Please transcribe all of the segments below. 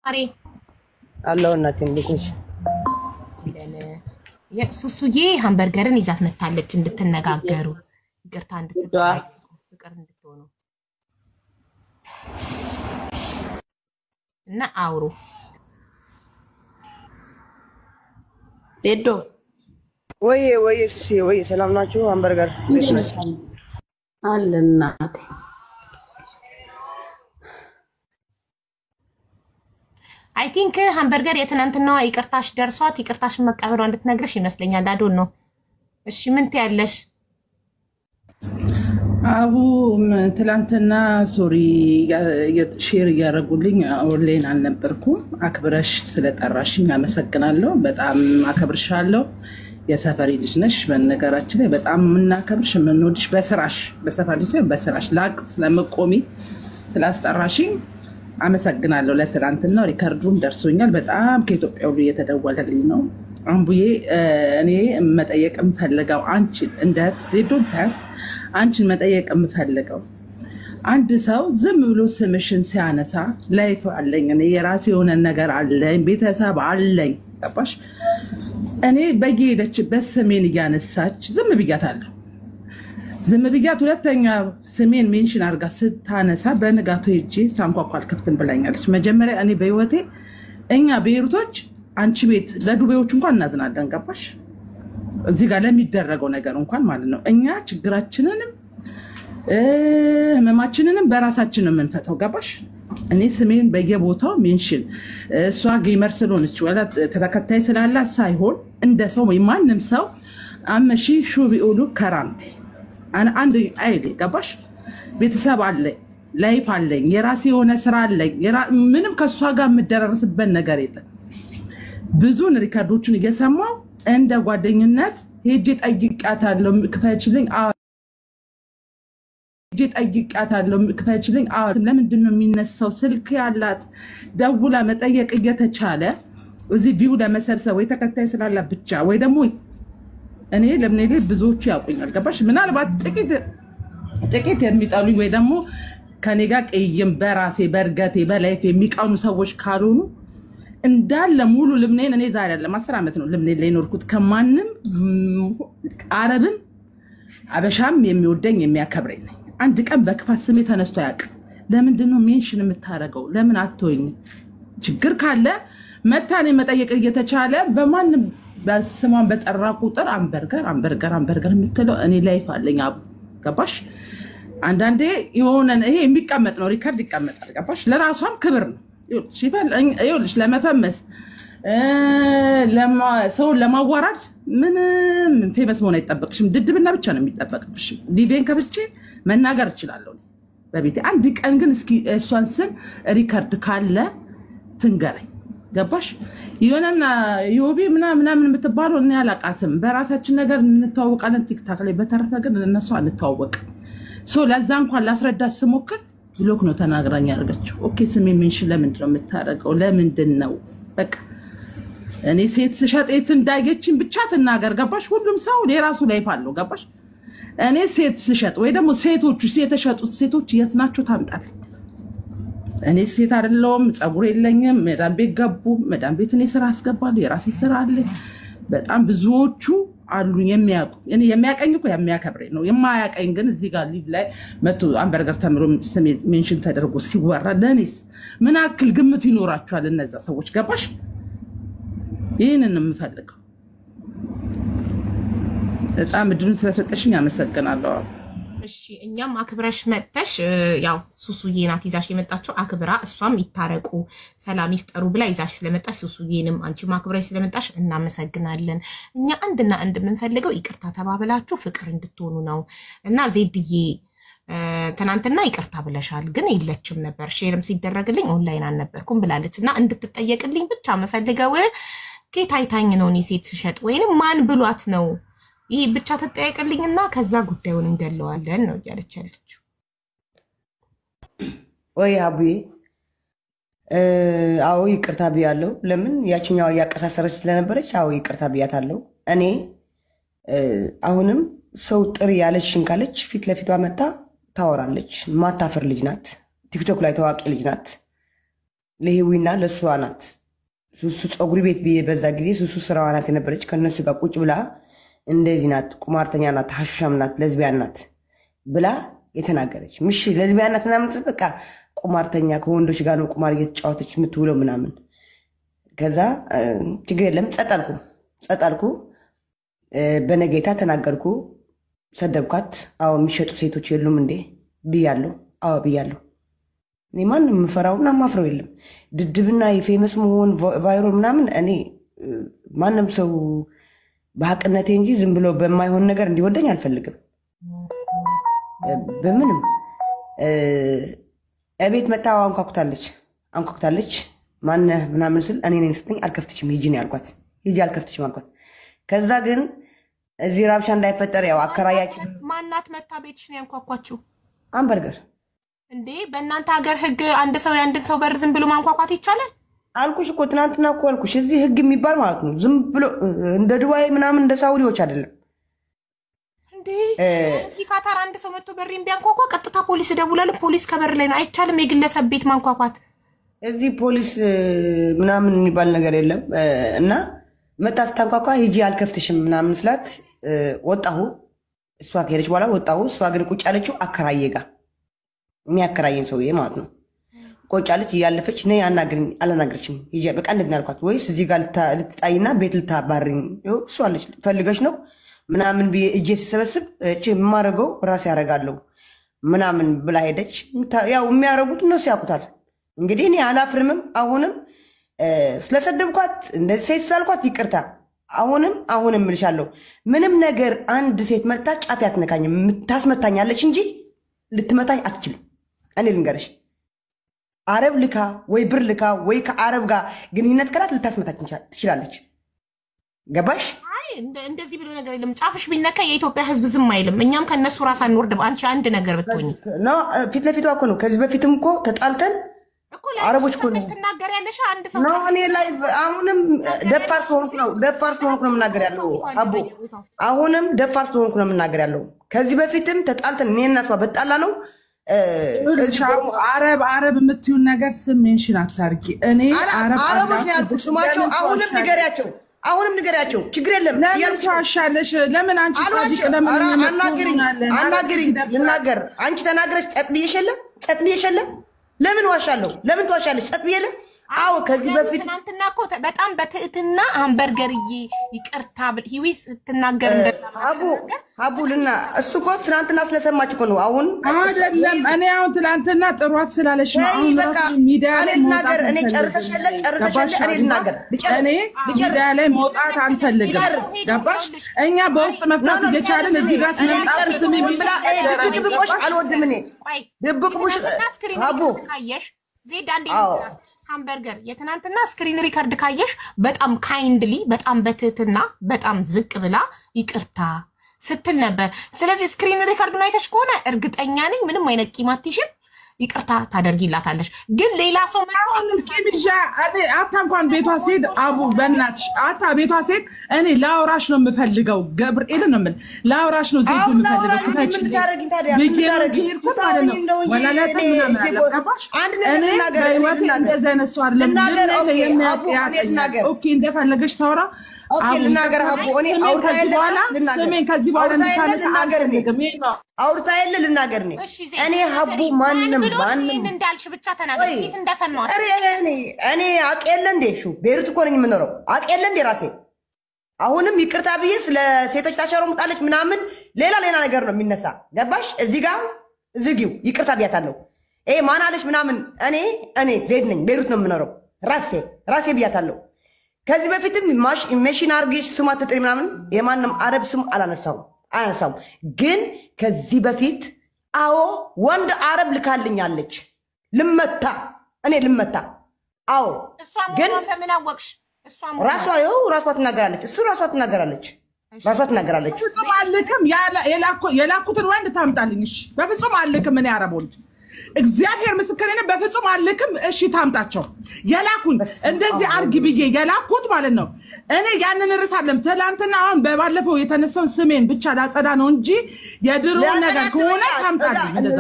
አሬ አለው እናቴ እንዴትሽ? ሱሱዬ ሃምበርገርን ይዛት መታለች እንድትነጋገሩ ይቅርታ እንድትጠያዩ ፍቅር እንድትሆኑ እና አውሩ። ዴዶ ወይ ሱሲ ወይ ሰላም ናችሁ? ሃምበርገር አለ እናቴ አይ ቲንክ ሃምበርገር የትናንትናዋ ይቅርታሽ ደርሷት ይቅርታሽን መቀበሏ እንድትነግርሽ ይመስለኛል። አዶን ነው። እሺ ምን ትያለሽ? አቡ ትላንትና ሶሪ ሼር እያደረጉልኝ ኦንላይን አልነበርኩም። አክብረሽ ስለጠራሽኝ አመሰግናለሁ። በጣም አከብርሻለሁ። የሰፈሪ ልጅ ነሽ። በነገራችን ላይ በጣም የምናከብርሽ የምንወድሽ በስራሽ በሰፈሪ ልጅ በስራሽ ላቅ ስለመቆሚ ስላስጠራሽኝ አመሰግናለሁ። ለትላንትናው ሪካርዱም ደርሶኛል። በጣም ከኢትዮጵያ ሁሉ እየተደወለልኝ ነው። አምቡዬ እኔ መጠየቅ የምፈልገው አንቺን እንደ ዜዶን አንቺን መጠየቅ የምፈልገው አንድ ሰው ዝም ብሎ ስምሽን ሲያነሳ ላይፍ አለኝ እኔ የራሴ የሆነ ነገር አለኝ ቤተሰብ አለኝ ገባሽ? እኔ በየሄደችበት ስሜን እያነሳች ዝም ብያታለሁ። ዝም ብያት ሁለተኛ ስሜን ሜንሽን አድርጋ ስታነሳ በንጋቱ ሄጄ ሳንኳኳ አልከፍትም ብላኛለች። መጀመሪያ እኔ በህይወቴ እኛ ቤሩቶች አንቺ ቤት ለዱቤዎች እንኳን እናዝናለን ገባሽ? እዚህ ጋር ለሚደረገው ነገር እንኳን ማለት ነው። እኛ ችግራችንንም ህመማችንንም በራሳችን ነው የምንፈታው ገባሽ? እኔ ስሜን በየቦታው ሜንሽን እሷ ጌመር ስለሆነች ወላ ተከታይ ስላላት ሳይሆን እንደ ሰው ማንም ሰው አመሺ ሹ ቢኡሉ ከራምቴ አንድ አይዴ ገባሽ? ቤተሰብ አለኝ ላይፍ አለኝ የራሴ የሆነ ስራ አለኝ። ምንም ከሷ ጋር የምደረርስበት ነገር የለም። ብዙን ሪካርዶችን እየሰማው እንደ ጓደኝነት ሄጄ ጠይቃታለሁ ክፈችልኝ። ለምንድን ነው የሚነሳው? ስልክ ያላት ደውላ መጠየቅ እየተቻለ እዚህ ቪው ለመሰብሰብ ወይ ተከታይ ስላላት ብቻ ወይ ደግሞ እኔ ለምን ብዙዎቹ ያውቁኛል ገባሽ? ምናልባት ጥቂት የሚጠሉኝ ወይ ደግሞ ከኔ ጋር ቀይም በራሴ በርገቴ በላይፍ የሚቀኑ ሰዎች ካልሆኑ እንዳለ ሙሉ ልምኔን እኔ ዛሬ አይደለም 10 ዓመት ነው ልምኔን ላይ ኖርኩት። ከማንም አረብም አበሻም የሚወደኝ የሚያከብረኝ ነኝ። አንድ ቀን በክፋት ስሜ ተነስቶ አያውቅም። ለምንድን ነው ሜንሽን የምታረገው? ለምን አትወኝ? ችግር ካለ መታኔ መጠየቅ እየተቻለ በማንም በስሟን በጠራ ቁጥር አንበርገር የምትለው እኔ ላይፍ አለኝ አቡ ገባሽ? አንዳንዴ የሆነ ይሄ የሚቀመጥ ነው ሪካርድ ይቀመጣል ገባሽ? ለራሷም ክብር ነው። ይኸውልሽ ለመፈመስ ሰውን ለማዋራድ ምንም ፌመስ መሆን አይጠበቅሽም። ድድብና ብቻ ነው የሚጠበቅብሽ። ሊቬን ከፍቼ መናገር እችላለሁ በቤቴ። አንድ ቀን ግን እስኪ እሷን ስም ሪካርድ ካለ ትንገረኝ ገባሽ? የሆነና ዮቢ ምናምን የምትባለው እኔ አላውቃትም። በራሳችን ነገር እንተዋወቃለን ቲክታክ ላይ። በተረፈ ግን እነሱ አንተዋወቅም። ለዛ እንኳን ላስረዳት ስሞክር ብሎክ ነው ተናግራኝ ያደርገችው። ኦኬ ስሜ ሜንሽን ለምንድን ነው የምታደርገው? ለምንድን ነው በቃ እኔ ሴት ስሸጥ እንዳየችን ብቻ ትናገር ገባሽ? ሁሉም ሰው የራሱ ላይፍ አለው ገባሽ? እኔ ሴት ስሸጥ ወይ ደግሞ ሴቶቹ የተሸጡት ሴቶች የት ናቸው ታምጣል። እኔ ሴት አይደለሁም፣ ፀጉር የለኝም። መዳም ቤት ገቡ። መዳም ቤት እኔ ስራ አስገባለሁ። የራሴ ስራ አለ። በጣም ብዙዎቹ አሉ የሚያውቁ። እኔ የሚያቀኝ እኮ የሚያከብረኝ ነው። የማያቀኝ ግን እዚህ ጋር ሊቭ ላይ መቶ ሃምበርገር ተምሮ ስሜ ሜንሽን ተደርጎ ሲወራ ለኔስ ምን አክል ግምት ይኖራቸዋል እነዛ ሰዎች ገባሽ? ይህንን የምፈልገው በጣም እድሉን ስለሰጠሽኝ አመሰግናለሁ። እሺ እኛም አክብረሽ መጥተሽ ያው ሱሱዬ ናት ይዛሽ የመጣችው አክብራ እሷም ይታረቁ ሰላም ይፍጠሩ ብላ ይዛሽ ስለመጣሽ ሱሱዬንም አንቺም አክብረሽ ስለመጣሽ እናመሰግናለን። እኛ አንድና አንድ የምንፈልገው ይቅርታ ተባብላችሁ ፍቅር እንድትሆኑ ነው። እና ዜድዬ ትናንትና ይቅርታ ብለሻል ግን የለችም ነበር ሼርም ሲደረግልኝ ኦንላይን አልነበርኩም ብላለች። እና እንድትጠየቅልኝ ብቻ መፈልገው ኬታይታኝ ነው እኔ ሴት ስሸጥ ወይንም ማን ብሏት ነው ይህ ብቻ ተጠያይቅልኝና ከዛ ጉዳዩን እንገለዋለን ነው እያለች ያለችው። ወይ አቡዬ አዎ ይቅርታ ብያለሁ። ለምን ያችኛው እያቀሳሰረች ስለነበረች አዎ ይቅርታ ብያታለሁ። እኔ አሁንም ሰው ጥሪ ያለችሽን ካለች ፊት ለፊቷ መጣ ታወራለች። ማታፈር ልጅ ናት። ቲክቶክ ላይ ታዋቂ ልጅ ናት። ለህዊና ለሷ ናት ሱሱ ፀጉሪ ቤት በዛ ጊዜ ሱሱ ስራዋ ናት የነበረች ከነሱ ጋር ቁጭ ብላ እንደዚህ ናት ቁማርተኛ ናት ሐሻም ናት ለዝቢያን ናት ብላ የተናገረች ምሽ ለዝቢያን ናት ምናምን በቃ ቁማርተኛ ከወንዶች ጋር ነው ቁማር እየተጫወተች የምትውለው ምናምን ከዛ ችግር የለም ጸጣልኩ በነገይታ ተናገርኩ ሰደብኳት አው የሚሸጡ ሴቶች የሉም እንዴ ብያለሁ አው ብያለሁ እኔ ማንንም ምፈራውና ማፍረው የለም ድድብና የፌመስ መሆን ቫይራል ምናምን እኔ ማንንም ሰው በሐቅነቴ እንጂ ዝም ብሎ በማይሆን ነገር እንዲወደኝ አልፈልግም በምንም እቤት መጣው አንኳኩታለች ማን ምናምን ስል እኔ ነኝ ስትኝ አልከፍትሽም ሂጂ ነው ያልኳት ሂጂ አልከፍትሽም አልኳት ከዛ ግን እዚህ ራብሻ እንዳይፈጠር ያው አከራያችን ማናት መታ ቤትሽ ነው ያንኳኳችሁ አንበርገር እንዴ በእናንተ ሀገር ህግ አንድ ሰው ያንድን ሰው በር ዝም ብሎ ማንኳኳት ይቻላል አልኩሽ እኮ ትናንትና እኮ አልኩሽ እዚህ ህግ የሚባል ማለት ነው ዝም ብሎ እንደ ዱባይ ምናምን እንደ ሳውዲዎች አይደለም እንዴ እዚህ ካታር አንድ ሰው መጥቶ በሬን ቢያንኳኳ ቀጥታ ፖሊስ ደውላል ፖሊስ ከበር ላይ ነው አይቻልም የግለሰብ ቤት ማንኳኳት እዚህ ፖሊስ ምናምን የሚባል ነገር የለም እና መጣ ስታንኳኳ ሂጂ አልከፍትሽም ምናምን ስላት ወጣሁ እሷ ከሄደች በኋላ ወጣሁ እሷ ግን ቁጭ ያለችው አከራዬ ጋር የሚያከራየን ሰውዬ ማለት ነው ቁጭ ያለች እያለፈች ነይ አናግሪኝ አላናግረችም ሂጂ በቃ እንደዚህ አልኳት ወይስ እዚህ ጋር ልትጣይና ቤት ልታባሪኝ እሷ አለች ፈልገሽ ነው ምናምን እጄ ሲሰበስብ እቺ የማረገው ራሴ ያረጋለሁ ምናምን ብላ ሄደች ያው የሚያረጉት እነሱ ያውቁታል እንግዲህ እኔ አላፍርምም አሁንም ስለሰደብኳት እንደዚህ ሴት ስላልኳት ይቅርታ አሁንም እልሻለሁ ምንም ነገር አንድ ሴት መጣ ጫፍ ያትነካኝ ታስመታኛለች እንጂ ልትመታኝ አትችልም እኔ ልንገርሽ አረብ ልካ ወይ ብር ልካ ወይ ከአረብ ጋር ግንኙነት ከላት ልታስመታኝ ትችላለች ገባሽ አይ እንደዚህ ብሎ ነገር የለም ጫፍሽ ቢነካ የኢትዮጵያ ህዝብ ዝም አይልም እኛም ከነሱ ራስ አንወርድም አንቺ አንድ ነገር ብትሆኚ ነው ፊት ለፊቷ እኮ ነው ከዚህ በፊትም እኮ ተጣልተን አረቦች እኮ ነው ተናገር ያለሽ አንድ ሰው ነው እኔ ላይ አሁንም ደፋር ስለሆንኩ ነው የምናገር ያለው አቦ አሁንም ደፋር ስለሆንኩ ነው የምናገር ያለው ከዚህ በፊትም ተጣልተን እኔና እሷ በጣላ ነው አረብ የምትዩን ነገር ስም ሜንሽን አታርጊ እኔ አረቦች ነው ያልኩት ስማቸው አሁንም ንገሪያቸው ችግር የለም ለምን ታሻለሽ ለምን አንቺ ታዲቅ ለምን አናግሪኝ ልናገር አንቺ ተናገረሽ ጸጥ ብዬሽ የለም ለምን ዋሻለሁ ለምን ተዋሻለሽ ጸጥ ብዬ አዎ ከዚህ በፊት ትናንትና እኮ በጣም በትህትና ሃምበርገርዬ ይቅርታ ሂዊስ ትናገር እንደዛ አቡልና እሱ እኮ ትናንትና ስለሰማች እኮ ነው አሁን አይደለም እኔ አሁን ትናንትና ጥሯት ስላለሽ ነው አሁን ራሱ ሚዲያ ላይ ልናገር እኔ ጨርሰሽለ እኔ ልናገር እኔ ሚዲያ ላይ መውጣት አንፈልግም ገባሽ እኛ በውስጥ መፍታት እየቻለን እዚህ ጋር ስለምጣት ስሚ ድብቅብቆሽ አልወድም እኔ ድብቅብቆሽ አቡ ካየሽ ዜድ አንዴ ሃምበርገር የትናንትና ስክሪን ሪከርድ ካየሽ በጣም ካይንድሊ በጣም በትህትና በጣም ዝቅ ብላ ይቅርታ ስትል ነበር ስለዚህ ስክሪን ሪከርዱን አይተሽ ከሆነ እርግጠኛ ነኝ ምንም አይነት ቂማትሽም ይቅርታ ታደርጊላታለሽ ግን ሌላ ሰው ማለት ኪምጃ አታ እንኳን ቤቷ ሴት አቡ በእናትሽ አታ ቤቷ ሴት እኔ ላውራሽ ነው የምፈልገው ገብርኤል ነው ምን ላውራሽ ነው ዜት የምፈልገው ከታች ኦኬ እንደፈለገሽ ታውራ ኦኬ ልናገር ሀቡ እኔ አውርታ የለ ልናገር እኔ ሀቡ ማንም እንዳልሽ ብቻ ተናገር ፊት እንደሰማው እኔ አቅ የለ እንዴ ቤሩት እኮ ነኝ የምኖረው አቅ የለ እንዴ ራሴ አሁንም ይቅርታ ብዬ ስለ ሴቶች ታሸረሙጣለች ምናምን ሌላ ነገር ነው የሚነሳ ገባሽ እዚህ ጋር ዝጊው ይቅርታ ብያታለሁ ማን አለሽ ምናምን እኔ ዜድ ነኝ ቤሩት ነው የምኖረው ራሴ ብያታለሁ ከዚህ በፊትም መሽን አርጌሽ ስም አትጥሪ ምናምን የማንም አረብ ስም አላነሳውም ግን ከዚህ በፊት አዎ ወንድ አረብ ልካልኛለች ልመታ አዎ ግን ምን አወቅሽ ራሷ ትናገራለች እሱ ራሷ ትናገራለች በፍጹም አልክም የላኩትን ወንድ ታምጣልኝ እሺ በፍጹም አልክም እኔ አረብ ወንድ እግዚአብሔር ምስክሬ ነው በፍጹም አልልክም እሺ ታምጣቸው የላኩኝ እንደዚህ አርግ ብዬ የላኩት ማለት ነው እኔ ያንን ርሳለም ትላንትና አሁን በባለፈው የተነሳው ስሜን ብቻ ላጸዳ ነው እንጂ የድሮ ነገር ከሆነ ታምጣልኝ እንደዛ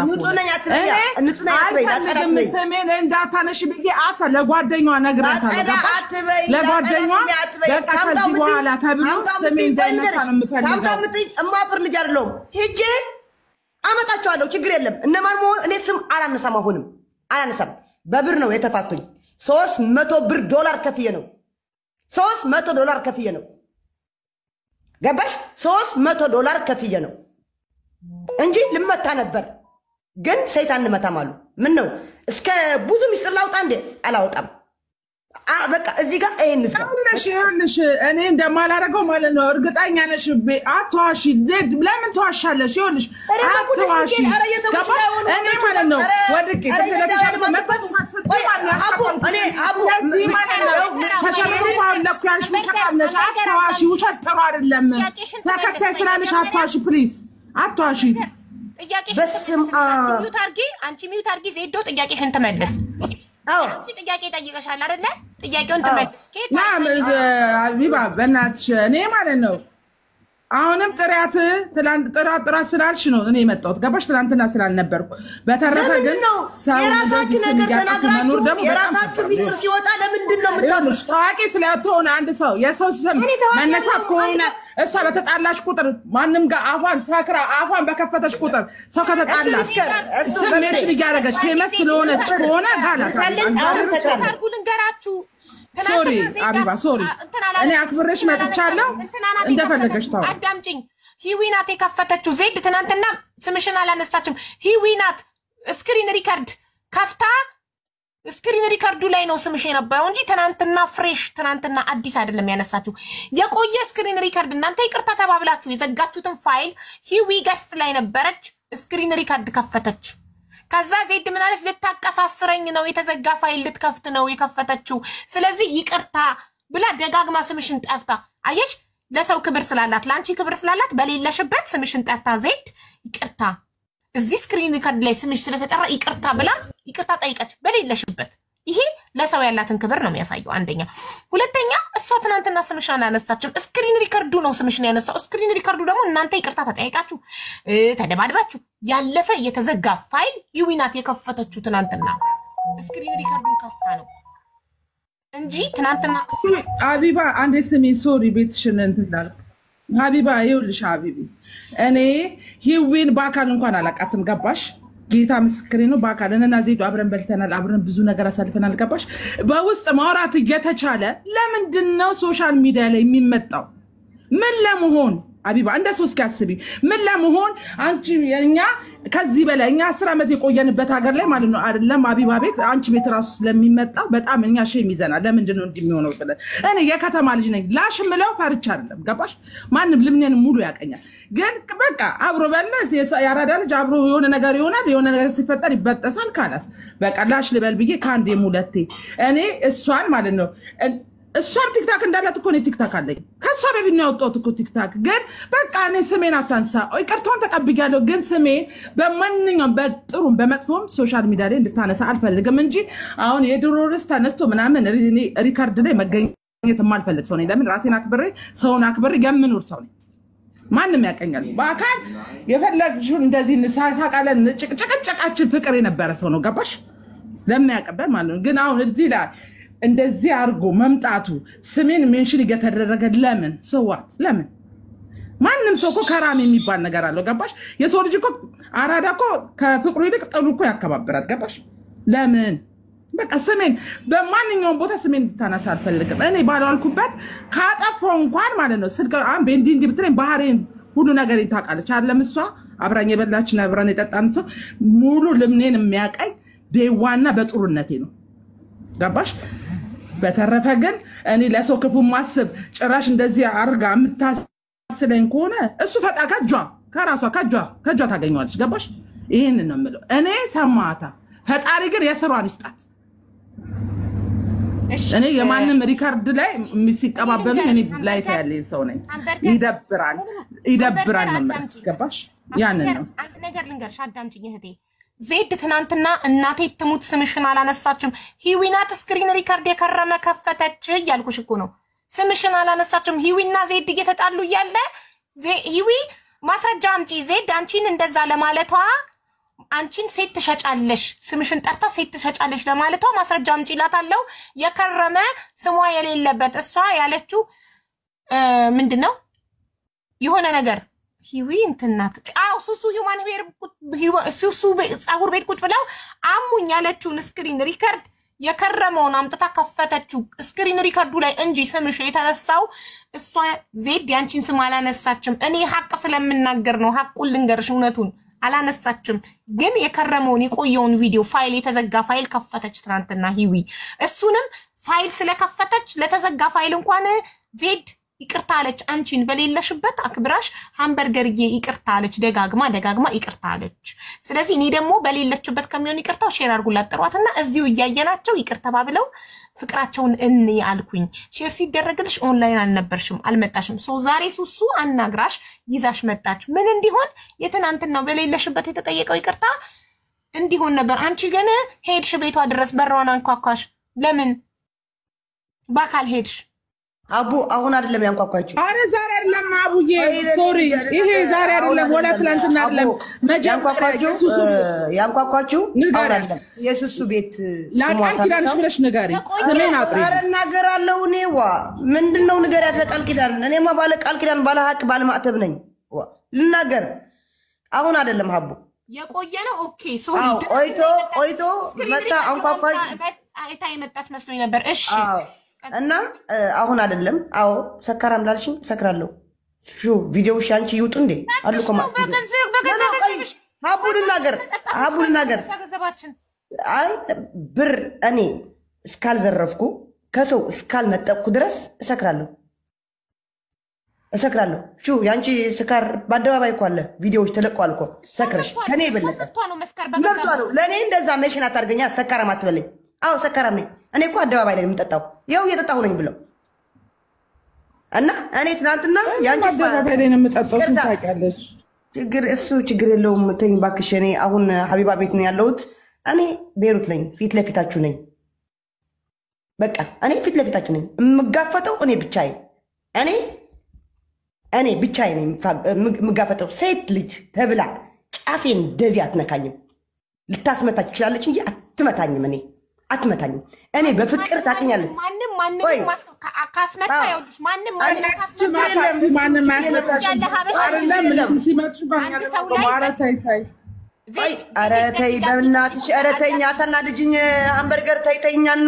እኔ ስሜን እንዳታነሽ ብዬ አታ ለጓደኛዋ ነግራታለሁ ለጓደኛዋ በቃ ከዚህ በኋላ ተብሎ ስሜን እንዳይነሳ ነው የምፈልገው እማፍር ልጅ አይደለሁም ሄጄ አመጣቸዋለሁ ችግር የለም እነማን መሆን እኔ ስም አላነሳም አሁንም አላነሳም በብር ነው የተፋቱኝ $300 ከፍዬ ነው $300 ከፍዬ ነው ገባሽ $300 ከፍዬ ነው እንጂ ልመታ ነበር ግን ሰይጣን ልመታም አሉ ምን ነው እስከ ብዙ ሚስጥር ላውጣ እንዴ አላውጣም በቃ እዚህ ጋር አይንስ ነሽ እኔ እንደማላረገው ማለት ነው እርግጠኛ ነሽ አትዋሺ ዜድ ለምን ተዋሻለሽ ይኸውልሽ አትዋሺ እኔ ማለት ነው ወድቄ ተለብሻለሁ መጣጡ እኔ አቡ ተሸምሩ ማለኩ ያልሽ ውሸታለሽ አትዋሺ ውሸት ጥሩ አይደለም ተከታይ ስላለሽ አትዋሺ ፕሊዝ አትዋሺ በስም አንቺ ሚውት አርጊ ዜዶ ጥያቄሽን ተመለስ አንቺ ጥያቄ ጠይቀሻል አይደለ ጥያቄውን ተመልስ አቢባ በእናትሽ እኔ ማለት ነው አሁንም ጥራት ትላንት ጥራት ስላልሽ ነው እኔ የመጣሁት ገባሽ ትላንትና ስላልነበርኩ በተረፈ ግን የራሳችሁ ነገር ተናግራችሁ የራሳችሁ ሚስጥር ሲወጣ ለምንድን ነው የምታውቁት ታዋቂ ስለሆነ አንድ ሰው የሰው ስም መነሳት ከሆነ እሷ በተጣላሽ ቁጥር ማንም ጋር አፏን ሳክራ አፏን በከፈተሽ ቁጥር ሰው ከተጣላ ስሜሽን እያደረገች ፌመስ ስለሆነች ከሆነ ጋላት ታርጉ ልንገራችሁ ሶሪ አቢባ ሶሪ እኔ አክብሬሽ መጥቻለሁ እንደፈለገሽ ታው አዳምጪኝ ሂዊናት የከፈተችው ዜድ ትናንትና ስምሽን አላነሳችም ሂዊናት ስክሪን ሪከርድ ከፍታ ስክሪን ሪከርዱ ላይ ነው ስምሽ የነበረው እንጂ ትናንትና ፍሬሽ ትናንትና አዲስ አይደለም ያነሳችሁ የቆየ ስክሪን ሪከርድ እናንተ ይቅርታ ተባብላችሁ የዘጋችሁትን ፋይል ሂዊ ገስት ላይ ነበረች ስክሪን ሪከርድ ከፈተች ከዛ ዜድ ምን አለች ልታቀሳስረኝ ነው የተዘጋ ፋይል ልትከፍት ነው የከፈተችው ስለዚህ ይቅርታ ብላ ደጋግማ ስምሽን ጠፍታ አየሽ ለሰው ክብር ስላላት ላንቺ ክብር ስላላት በሌለሽበት ስምሽን ጠፍታ ዜድ ይቅርታ እዚህ ስክሪን ሪከርድ ላይ ስምሽ ስለተጠራ ይቅርታ ብላ ይቅርታ ጠይቀች በሌለሽበት ይሄ ለሰው ያላትን ክብር ነው የሚያሳየው አንደኛ ሁለተኛ እሷ ትናንትና ስምሽን አላነሳችም ስክሪን ሪከርዱ ነው ስምሽን ያነሳው ስክሪን ሪከርዱ ደግሞ እናንተ ይቅርታ ተጠይቃችሁ ተደባድባችሁ ያለፈ የተዘጋ ፋይል ዩዊናት የከፈተችው ትናንትና ስክሪን ሪከርዱን ከፍታ ነው እንጂ ትናንትና አቢባ አንዴ ስሚ ሶሪ ቤትሽን እንትላል ሀቢባ ይኸውልሽ ሀቢቢ እኔ ሂዊን በአካል እንኳን አላቃትም ገባሽ ጌታ ምስክሬ ነው በአካል እና ዜዶ አብረን በልተናል አብረን ብዙ ነገር አሳልፈናል ገባሽ በውስጥ ማውራት እየተቻለ ለምንድን ነው ሶሻል ሚዲያ ላይ የሚመጣው ምን ለመሆን አቢባ እንደ ሶስት ያስቢ ምን ለመሆን አንቺ የኛ ከዚህ በላይ እኛ 10 አመት የቆየንበት ሀገር ላይ ማለት ነው አይደለም አቢባ ቤት አንቺ ቤት ራሱ ስለሚመጣው በጣም እኛ ሼም ይዘናል ለምንድን ነው እንደሚሆነው ብለ እኔ የከተማ ልጅ ነኝ ላሽ ምለው ፈርቻ አይደለም ገባሽ ማንም ልምኔን ሙሉ ያቀኛል ግን በቃ አብሮ በለስ ያራዳ ልጅ አብሮ የሆነ ነገር ይሆናል የሆነ ነገር ሲፈጠር ይበጠሳል ካላስ በቃ ላሽ ልበል ብዬ ካንዴ ሙለቴ እኔ እሷን ማለት ነው እሷም ቲክታክ እንዳላት እኮ ነው ቲክታክ አለኝ ከሷ በፊት ነው ያወጣሁት እኮ ቲክታክ ግን በቃ እኔ ስሜን አታንሳ ይቅርታውን ተቀብያለሁ ግን ስሜን በማንኛውም በጥሩም በመጥፎም ሶሻል ሚዲያ ላይ እንድታነሳ አልፈልግም እንጂ አሁን የድሮርስ ተነስቶ ምናምን እኔ ሪካርድ ላይ መገኘት የማልፈልግ ሰው ነኝ ለምን ራሴን አክብሬ ሰውን አክብሬ የምኖር ሰው ነኝ ማንም ያቀኛል በአካል የፈለግሽውን እንደዚህ ንሳታቃለን ጭቅጭቃችን ፍቅር የነበረ ሰው ነው ገባሽ ለማያቀበል ማለት ነው ግን አሁን እዚህ ላይ እንደዚህ አርጎ መምጣቱ ስሜን ሜንሽን እየተደረገ ለምን ሰዋት ለምን ማንም ሰው እኮ ከራም የሚባል ነገር አለው ገባሽ የሰው ልጅ እኮ አራዳ እኮ ከፍቅሩ ይልቅ ጥሉ እኮ ያከባብራል ገባሽ ለምን በቃ ስሜን በማንኛውም ቦታ ስሜን እንድታነሳ አልፈልግም እኔ ባልዋልኩበት ካጠፋው እንኳን ማለት ነው ስልክ አሁን እንዲህ ብትለኝ ባህሬን ሁሉ ነገር ይታቃለች አይደለም እሷ አብራኝ የበላችን አብራን የጠጣን ሰው ሙሉ ልምኔን የሚያቀኝ በዋና በጥሩነቴ ነው ገባሽ በተረፈ ግን እኔ ለሰው ክፉ ማስብ ጭራሽ እንደዚህ አርጋ የምታስለኝ ከሆነ እሱ ፈጣ ከራሷ ከጇ ታገኘዋለች ገባሽ ይሄንን ነው የምለው እኔ ሰማታ ፈጣሪ ግን የስሯን ይስጣት እኔ የማንም ሪካርድ ላይ ሲቀባበሉ እኔ ላይታ ያለኝ ሰው ነኝ ይደብራል ነው ማለት ገባሽ ያንን ነው አንድ ነገር ልንገርሽ አዳምጪኝ እህቴ ዜድ ትናንትና እናቴ ትሙት ስምሽን አላነሳችም። ሂዊናት ስክሪን ሪከርድ የከረመ ከፈተች እያልኩሽ እኮ ነው። ስምሽን አላነሳችም። ሂዊና ዜድ እየተጣሉ እያለ ሂዊ ማስረጃ አምጪ፣ ዜድ አንቺን እንደዛ ለማለቷ አንቺን ሴት ትሸጫለሽ፣ ስምሽን ጠርታ ሴት ትሸጫለሽ ለማለቷ ማስረጃ አምጪ እላታለሁ። የከረመ ስሟ የሌለበት እሷ ያለችው ምንድነው የሆነ ነገር ሂዊ እንትናት ሱሱ ሂውማን ሄር ሱሱ ጸጉር ቤት ቁጭ ብለው አሙኝ ያለችውን ስክሪን ሪከርድ የከረመውን አምጥታ ከፈተችው ስክሪን ሪከርዱ ላይ እንጂ ስምሽ የተነሳው እሷ ዜድ ያንቺን ስም አላነሳችም። እኔ ሐቅ ስለምናገር ነው። ሐቁን ልንገርሽ፣ እውነቱን አላነሳችም። ግን የከረመውን የቆየውን ቪዲዮ ፋይል የተዘጋ ፋይል ከፈተች ትናንትና ሂዊ። እሱንም ፋይል ስለከፈተች ለተዘጋ ፋይል እንኳን ዜድ ይቅርታ አለች። አንቺን በሌለሽበት አክብራሽ ሃምበርገርዬ ይቅርታ አለች። ደጋግማ ይቅርታ አለች። ስለዚህ እኔ ደግሞ በሌለችበት ከሚሆን ይቅርታው ሼር አድርጉላት ጥሯትና እዚሁ እያየናቸው ይቅርታ ባብለው ፍቅራቸውን አልኩኝ። ሼር ሲደረግልሽ ኦንላይን አልነበርሽም፣ አልመጣሽም። ዛሬ ሱሱ አናግራሽ ይዛሽ መጣች። ምን እንዲሆን የትናንትናው በሌለሽበት የተጠየቀው ይቅርታ እንዲሆን ነበር። አንቺ ግን ሄድሽ ቤቷ ድረስ በሯን አንኳኳሽ። ለምን ባካል ሄድሽ? አቡ አሁን አይደለም ያንኳኳችሁ። አረ ዛሬ አይደለም አቡዬ፣ ሶሪ ይሄ ዛሬ አይደለም፣ ወላ ትላንትና አይደለም። ያንኳኳችሁ አሁን አይደለም። የሱሱ ቤት ላቃልኪዳንሽ ብለሽ ንገሪ። ስሜን አጥሪ። አረ እናገራለሁ እኔ። ምንድነው ንገሪያት ለቃል ኪዳን። እኔማ ባለ ቃል ኪዳን ባለ ሀቅ ባለ ማዕተብ ነኝ። ልናገር አሁን አይደለም አቡ የቆየ ነው። ኦኬ ሶሪ። ቆይቶ መጣ አንኳኳች። አይታ የመጣች መስሎኝ ነበር። እሺ እና አሁን አይደለም። አዎ ሰከራም ላልሽኝ ሰክራለሁ። ቪዲዮ ሻንቺ ይውጡ እንዴ አሉ ኮማ ሀቡል ነገር አይ ብር እኔ እስካልዘረፍኩ ከሰው እስካልነጠቅኩ ድረስ እሰክራለሁ። ያንቺ ስካር በአደባባይ እኮ አለ። ቪዲዮዎች ተለቋል እኮ ሰክረሽ ከኔ ይበለጠ መብቷ ነው። ለእኔ እንደዛ ሜሽን አታርገኛ። ሰካራም አትበለኝ። አዎ ሰካራም ነኝ እኔ እኮ አደባባይ ላይ የምጠጣው ይኸው እየጠጣሁ ነኝ ብለው እና እኔ ትናንትና ያንቺ አደባባይ ላይ ነው የምጠጣው። ታውቂያለሽ። ችግር የለውም ተይኝ እባክሽ። እኔ አሁን ሀቢባ ቤት ነው ያለሁት። እኔ ቤሩት ነኝ። ፊት ለፊታችሁ ነኝ። በቃ እኔ ፊት ለፊታችሁ ነኝ። የምጋፈጠው እኔ ብቻዬ ነኝ የምጋፈጠው። ሴት ልጅ ተብላ ጫፌን እንደዚህ አትነካኝም። ልታስመታች ትችላለች እንጂ አትመታኝም። አትመታኝም። እኔ በፍቅር ታውቂኛለሽ። ማንም ካስመታ ይኸውልሽ፣ ማንም ኧረ ተይ በእናትሽ፣ ኧረ ተይኝ፣ አታናድጂኝ። ሃምበርገር ተይ፣ እኛን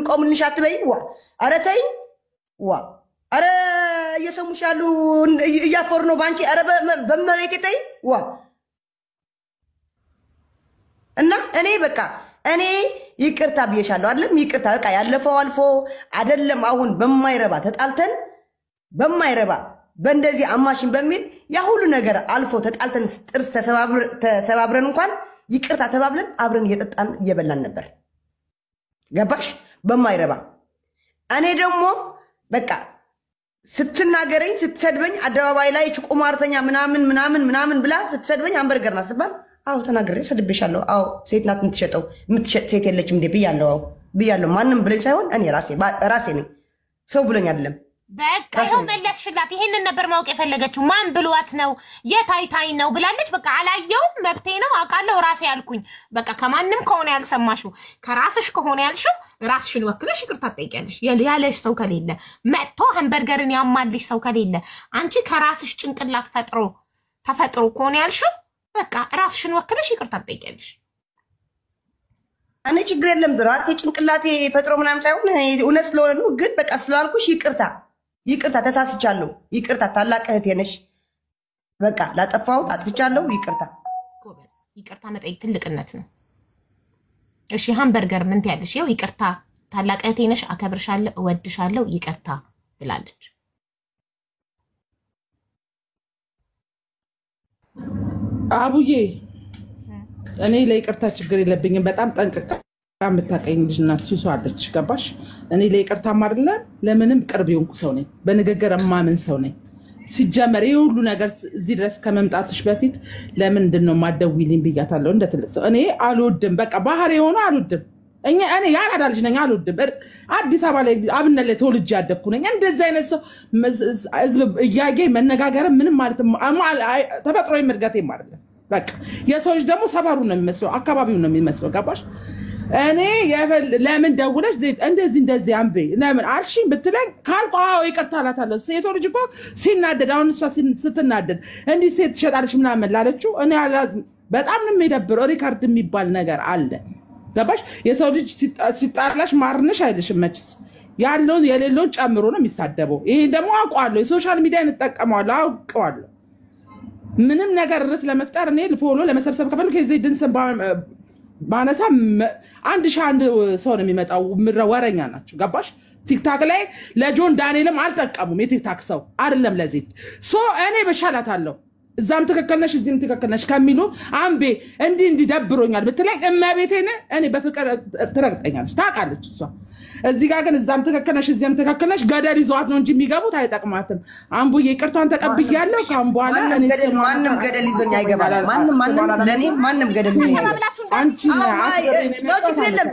ቆምልሽ አትበይ። ኧረ ተይ ኧረ እየሰሙሽ ያሉ እያፈሩ ነው በአንቺ። ኧረ በመቤቴ ተይ እና እኔ ይቅርታ ብዬሻለሁ አይደለም። ይቅርታ በቃ ያለፈው አልፎ አይደለም። አሁን በማይረባ ተጣልተን በእንደዚህ አማሽን በሚል ያ ሁሉ ነገር አልፎ ተጣልተን ጥርስ ተሰባብረን እንኳን ይቅርታ ተባብለን አብረን እየጠጣን እየበላን ነበር። ገባሽ? በማይረባ እኔ ደግሞ በቃ ስትናገረኝ ስትሰድበኝ አደባባይ ላይ ቁማርተኛ ምናምን ብላ ስትሰድበኝ ሃምበርገር ናት ስባል አዎ ተናግሬ ሰድቤሻለሁ። አዎ ሴት ናት የምትሸጠው፣ የምትሸጥ ሴት የለችም እንዴ ብያለሁ። አዎ ብያለሁ። ማንም ብለኝ ሳይሆን እኔ ራሴ ነኝ። ሰው ብሎኝ አይደለም። በቃ ይኸው መለስሽላት። ይሄንን ነበር ማወቅ የፈለገችው። ማን ብሏት ነው የታይታይ ነው ብላለች። በቃ አላየውም፣ መብቴ ነው አውቃለሁ፣ ራሴ ያልኩኝ። በቃ ከማንም ከሆነ ያልሰማሽው ከራስሽ ከሆነ ያልሽው ራስሽን ወክለሽ ይቅርታ ትጠይቂያለሽ። ያለሽ ሰው ከሌለ መጥቶ ሃምበርገርን ያማልሽ ሰው ከሌለ አንቺ ከራስሽ ጭንቅላት ተፈጥሮ ከሆነ ያልሽው በቃ ራስሽን ወክለሽ ይቅርታ ትጠይቂያለሽ። እኔ ችግር የለም ራሴ ጭንቅላቴ ፈጥሮ ምናምን ሳይሆን እውነት ስለሆነ ነው። ግን በቃ ስላልኩሽ ይቅርታ ተሳስቻለሁ። ይቅርታ ታላቅ እህቴ ነሽ። በቃ ላጠፋሁት አጥፍቻለሁ። ጎበዝ። ይቅርታ መጠየቅ ትልቅነት ነው። እሺ ሃምበርገር ምን ትያለሽ? ይኸው ይቅርታ ታላቅ እህቴ ነሽ፣ አከብርሻለሁ፣ እወድሻለሁ፣ ይቅርታ ብላለች። አቡዬ እኔ ለይቅርታ ችግር የለብኝም። በጣም ጠንቅቃ የምታውቀኝ ልጅ ናት። ሱሱ አለች። ገባሽ? እኔ ለይቅርታም አይደለም ለምንም ቅርብ የሆንኩ ሰው ነኝ። በንግግር የማምን ሰው ነኝ። ሲጀመር ሁሉ ነገር እዚህ ድረስ ከመምጣትሽ በፊት ለምንድነው ማደውልኝ ብያታለሁ እንደ ትልቅ ሰው እኔ አልወድም በቃ ባህሪ ሆኖ አልወድም እኔ ያላዳ ልጅ ነኝ አልወድም አዲስ አበባ ላይ አብነለ ተወልጄ ያደኩ ነኝ እንደዚህ አይነት ሰው እያገኝ መነጋገር ምንም ማለት ተፈጥሮዬ መድጋቴ ማለት በቃ የሰው ልጅ ደግሞ ሰፈሩ ነው የሚመስለው አካባቢው ነው የሚመስለው ገባሽ እኔ ለምን ደውለሽ እንደዚህ አንቤ ለምን አልሽኝ ብትለኝ ካልቋው ይቅርታላታለሁ የሰው ልጅ እኮ ሲናደድ አሁን እሷ ስትናደድ እንዲህ ሴት ትሸጣለሽ ምናምን ላለችው እኔ በጣም ነው የሚደብረው ሪካርድ የሚባል ነገር አለ ገባሽ የሰው ልጅ ሲጣላሽ ማርነሽ አይልሽም መችስ ያለውን የሌለውን ጨምሮ ነው የሚሳደበው ይሄ ደግሞ አውቀዋለሁ የሶሻል ሚዲያ እንጠቀመዋለሁ አውቀዋለሁ ምንም ነገር ርስ ለመፍጠር እኔ ፎሎ ለመሰብሰብ ከፈልኩ የዚህ ድንስ ባነሳ አንድ ሰው ነው የሚመጣው ወረኛ ናቸው ገባሽ ቲክታክ ላይ ለጆን ዳንኤልም አልጠቀሙም የቲክታክ ሰው አይደለም ለዚህ እኔ በሻላታለሁ እዛም ተከከለሽ እዚህም ተከከለሽ ከሚሉ አንቤ እንዲህ ደብሮኛል ብትለኝ እመቤቴን እኔ በፍቅር ትረግጠኛለች ታውቃለች እሷ እዚህ ጋር ግን እዛም ተከከለሽ እዚህም ተከከለሽ ገደል ይዟት ነው እንጂ የሚገቡት አይጠቅማትም አንቡዬ ይቅርታን ተቀብያለሁ ካም በኋላ እኔ ማንንም ገደል ይዞኝ አይገባም ማንንም ለኔ ማንንም ገደል ይዞኝ አይገባም አንቺ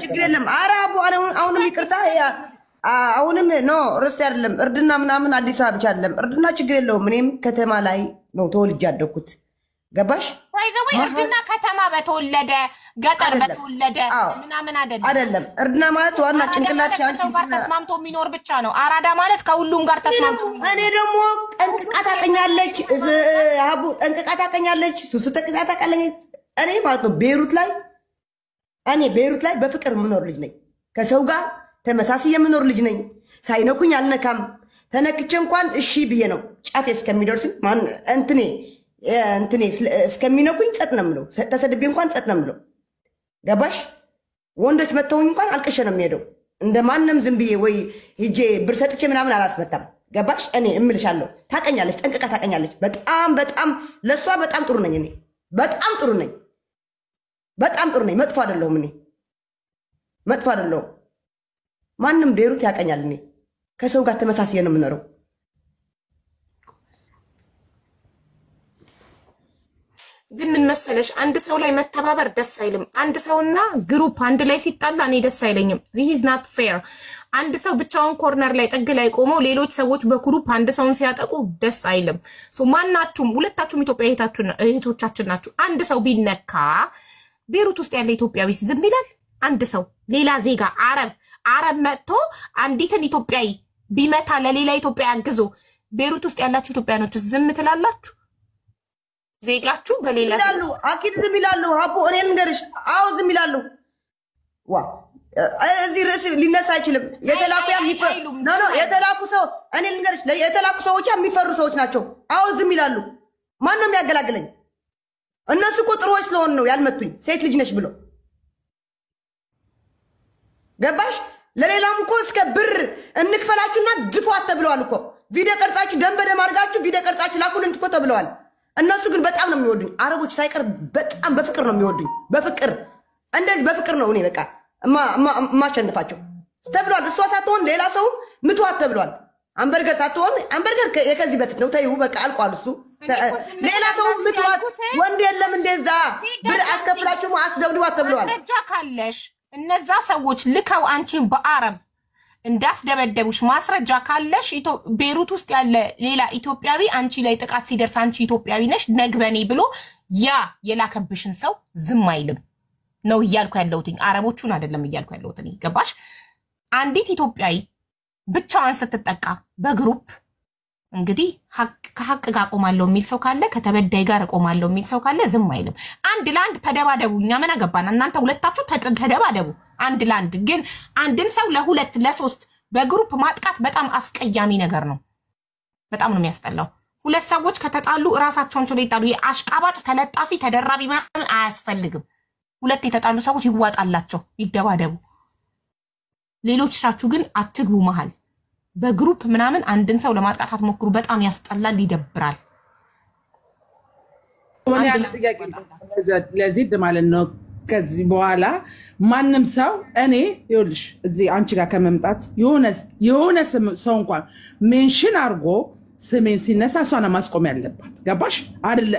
ችግር የለም አራቡ አሁንም ይቅርታ አሁንም ኖ ርስት አይደለም እርድና ምናምን አዲስ አበባ ብቻ አይደለም እርድና ችግር የለውም እኔም ከተማ ላይ ነው ተወልጄ ያደኩት ገባሽ ወይዘው እርድና ከተማ በተወለደ ገጠር በተወለደ ምናምን አይደለም እርድና ማለት ዋና ጭንቅላት ሻንቺ ጋር ተስማምቶ የሚኖር ብቻ ነው አራዳ ማለት ከሁሉም ጋር ተስማምቶ እኔ ደግሞ ጠንቅቃ ታቀኛለች ሀቡ ጠንቅቃ ታቀኛለች ሱሱ ጠንቅቃ ታቀኛለች እኔ ማለት ነው ቤሩት ላይ በፍቅር የምኖር ልጅ ነኝ ከሰው ጋር ተመሳሳይ የምኖር ልጅ ነኝ ሳይነኩኝ አልነካም ተነክቼ እንኳን እሺ ብዬ ነው ጫፌ እስከሚደርስ ማን እንትኔ እስከሚነኩኝ ጸጥ ነው የምለው ተሰድቤ እንኳን ጸጥ ነው የምለው ገባሽ ወንዶች መተውኝ እንኳን አልቀሸ ነው የሚሄደው እንደማንም ዝም ብዬ ወይ ሂጄ ብር ሰጥቼ ምናምን አላስመጣም ገባሽ እኔ እምልሻለሁ ታቀኛለች ጠንቅቃ ታቀኛለች በጣም ለሷ በጣም ጥሩ ነኝ እኔ በጣም ጥሩ ነኝ መጥፎ አይደለሁም እኔ መጥፎ አይደለሁም ማንም ቤሩት ያቀኛል እኔ ከሰው ጋር ተመሳሳይ ነው የምኖረው ግን ምን መሰለሽ አንድ ሰው ላይ መተባበር ደስ አይልም አንድ ሰውና ግሩፕ አንድ ላይ ሲጣላ እኔ ደስ አይለኝም this is not fair አንድ ሰው ብቻውን ኮርነር ላይ ጥግ ላይ ቆሞ ሌሎች ሰዎች በግሩፕ አንድ ሰውን ሲያጠቁ ደስ አይልም ማናችሁም ሁለታችሁም ኢትዮጵያ እህቶቻችን ናችሁ አንድ ሰው ቢነካ ቤሩት ውስጥ ያለ ኢትዮጵያዊ ዝም ይላል አንድ ሰው ሌላ ዜጋ አረብ መጥቶ አንዲትን ኢትዮጵያዊ ቢመታ ለሌላ ኢትዮጵያ አግዞ ቤሩት ውስጥ ያላችሁ ኢትዮጵያኖች ዝም ትላላችሁ ዜጋችሁ በሌላ ይላሉ አኪድ ዝም ይላሉ ሀቡ እኔ ልንገርሽ አው ዝም ይላሉ እዚህ ርዕስ ሊነሳ አይችልም የተላኩ ሰው እኔ ልንገርሽ የተላኩ ሰዎች የሚፈሩ ሰዎች ናቸው አው ዝም ይላሉ ማን ነው የሚያገላግለኝ እነሱ እኮ ጥሩዎች ስለሆኑ ነው ያልመቱኝ ሴት ልጅ ነሽ ብሎ ገባሽ ለሌላም እኮ እስከ ብር እንክፈላችሁና ድፏት ተብለዋል እኮ ቪዲዮ ቀርጻችሁ ደንበደም አድርጋችሁ ቪዲዮ ቀርጻችሁ ላኩልን እኮ ተብለዋል እነሱ ግን በጣም ነው የሚወዱኝ አረቦች ሳይቀር በጣም በፍቅር ነው የሚወዱኝ በፍቅር እንደዚህ በፍቅር ነው እኔ በቃ ማሸንፋቸው ተብለዋል እሷ ሳትሆን ሌላ ሰው ምትዋት ተብለዋል አንበርገር ሳትሆን አንበርገር ከዚህ በፊት ነው ታዩ በቃ አልቋል እሱ ሌላ ሰው ምትዋት ወንድ የለም እንደዛ ብር አስከፍላችሁ አስደብድቧት ተብለዋል ማስረጃ ካለሽ እነዛ ሰዎች ልከው አንቺን በአረብ እንዳስደበደቡሽ ማስረጃ ካለሽ ቤሩት ውስጥ ያለ ሌላ ኢትዮጵያዊ አንቺ ላይ ጥቃት ሲደርስ አንቺ ኢትዮጵያዊ ነሽ ነግበኔ ብሎ ያ የላከብሽን ሰው ዝም አይልም ነው እያልኩ ያለሁት አረቦቹን አይደለም እያልኩ ያለሁት ገባሽ አንዲት ኢትዮጵያዊ ብቻዋን ስትጠቃ በግሩፕ እንግዲህ ከሐቅ ጋር ቆማለሁ የሚል ሰው ካለ ከተበዳይ ጋር ቆማለሁ የሚል ሰው ካለ ዝም አይልም አንድ ለአንድ ተደባደቡ እኛ ምን አገባና እናንተ ሁለታችሁ ተደባደቡ አንድ ለአንድ ግን አንድን ሰው ለሁለት ለሶስት በግሩፕ ማጥቃት በጣም አስቀያሚ ነገር ነው በጣም ነው የሚያስጠላው ሁለት ሰዎች ከተጣሉ ራሳቸውን ቾለ ይጣሉ የአሽቃባጭ ተለጣፊ ተደራቢ ምናምን አያስፈልግም ሁለት የተጣሉ ሰዎች ይዋጣላቸው ይደባደቡ ሌሎቻችሁ ግን አትግቡ መሃል በግሩፕ ምናምን አንድን ሰው ለማጥቃት አትሞክሩ በጣም ያስጠላል ይደብራል ለዚህ ማለት ነው ከዚህ በኋላ ማንም ሰው እኔ ይኸውልሽ እዚህ አንቺ ጋር ከመምጣት የሆነ ሰው እንኳን ሜንሽን አድርጎ ስሜን ሲነሳ እሷን ማስቆም ያለባት ገባሽ አይደል?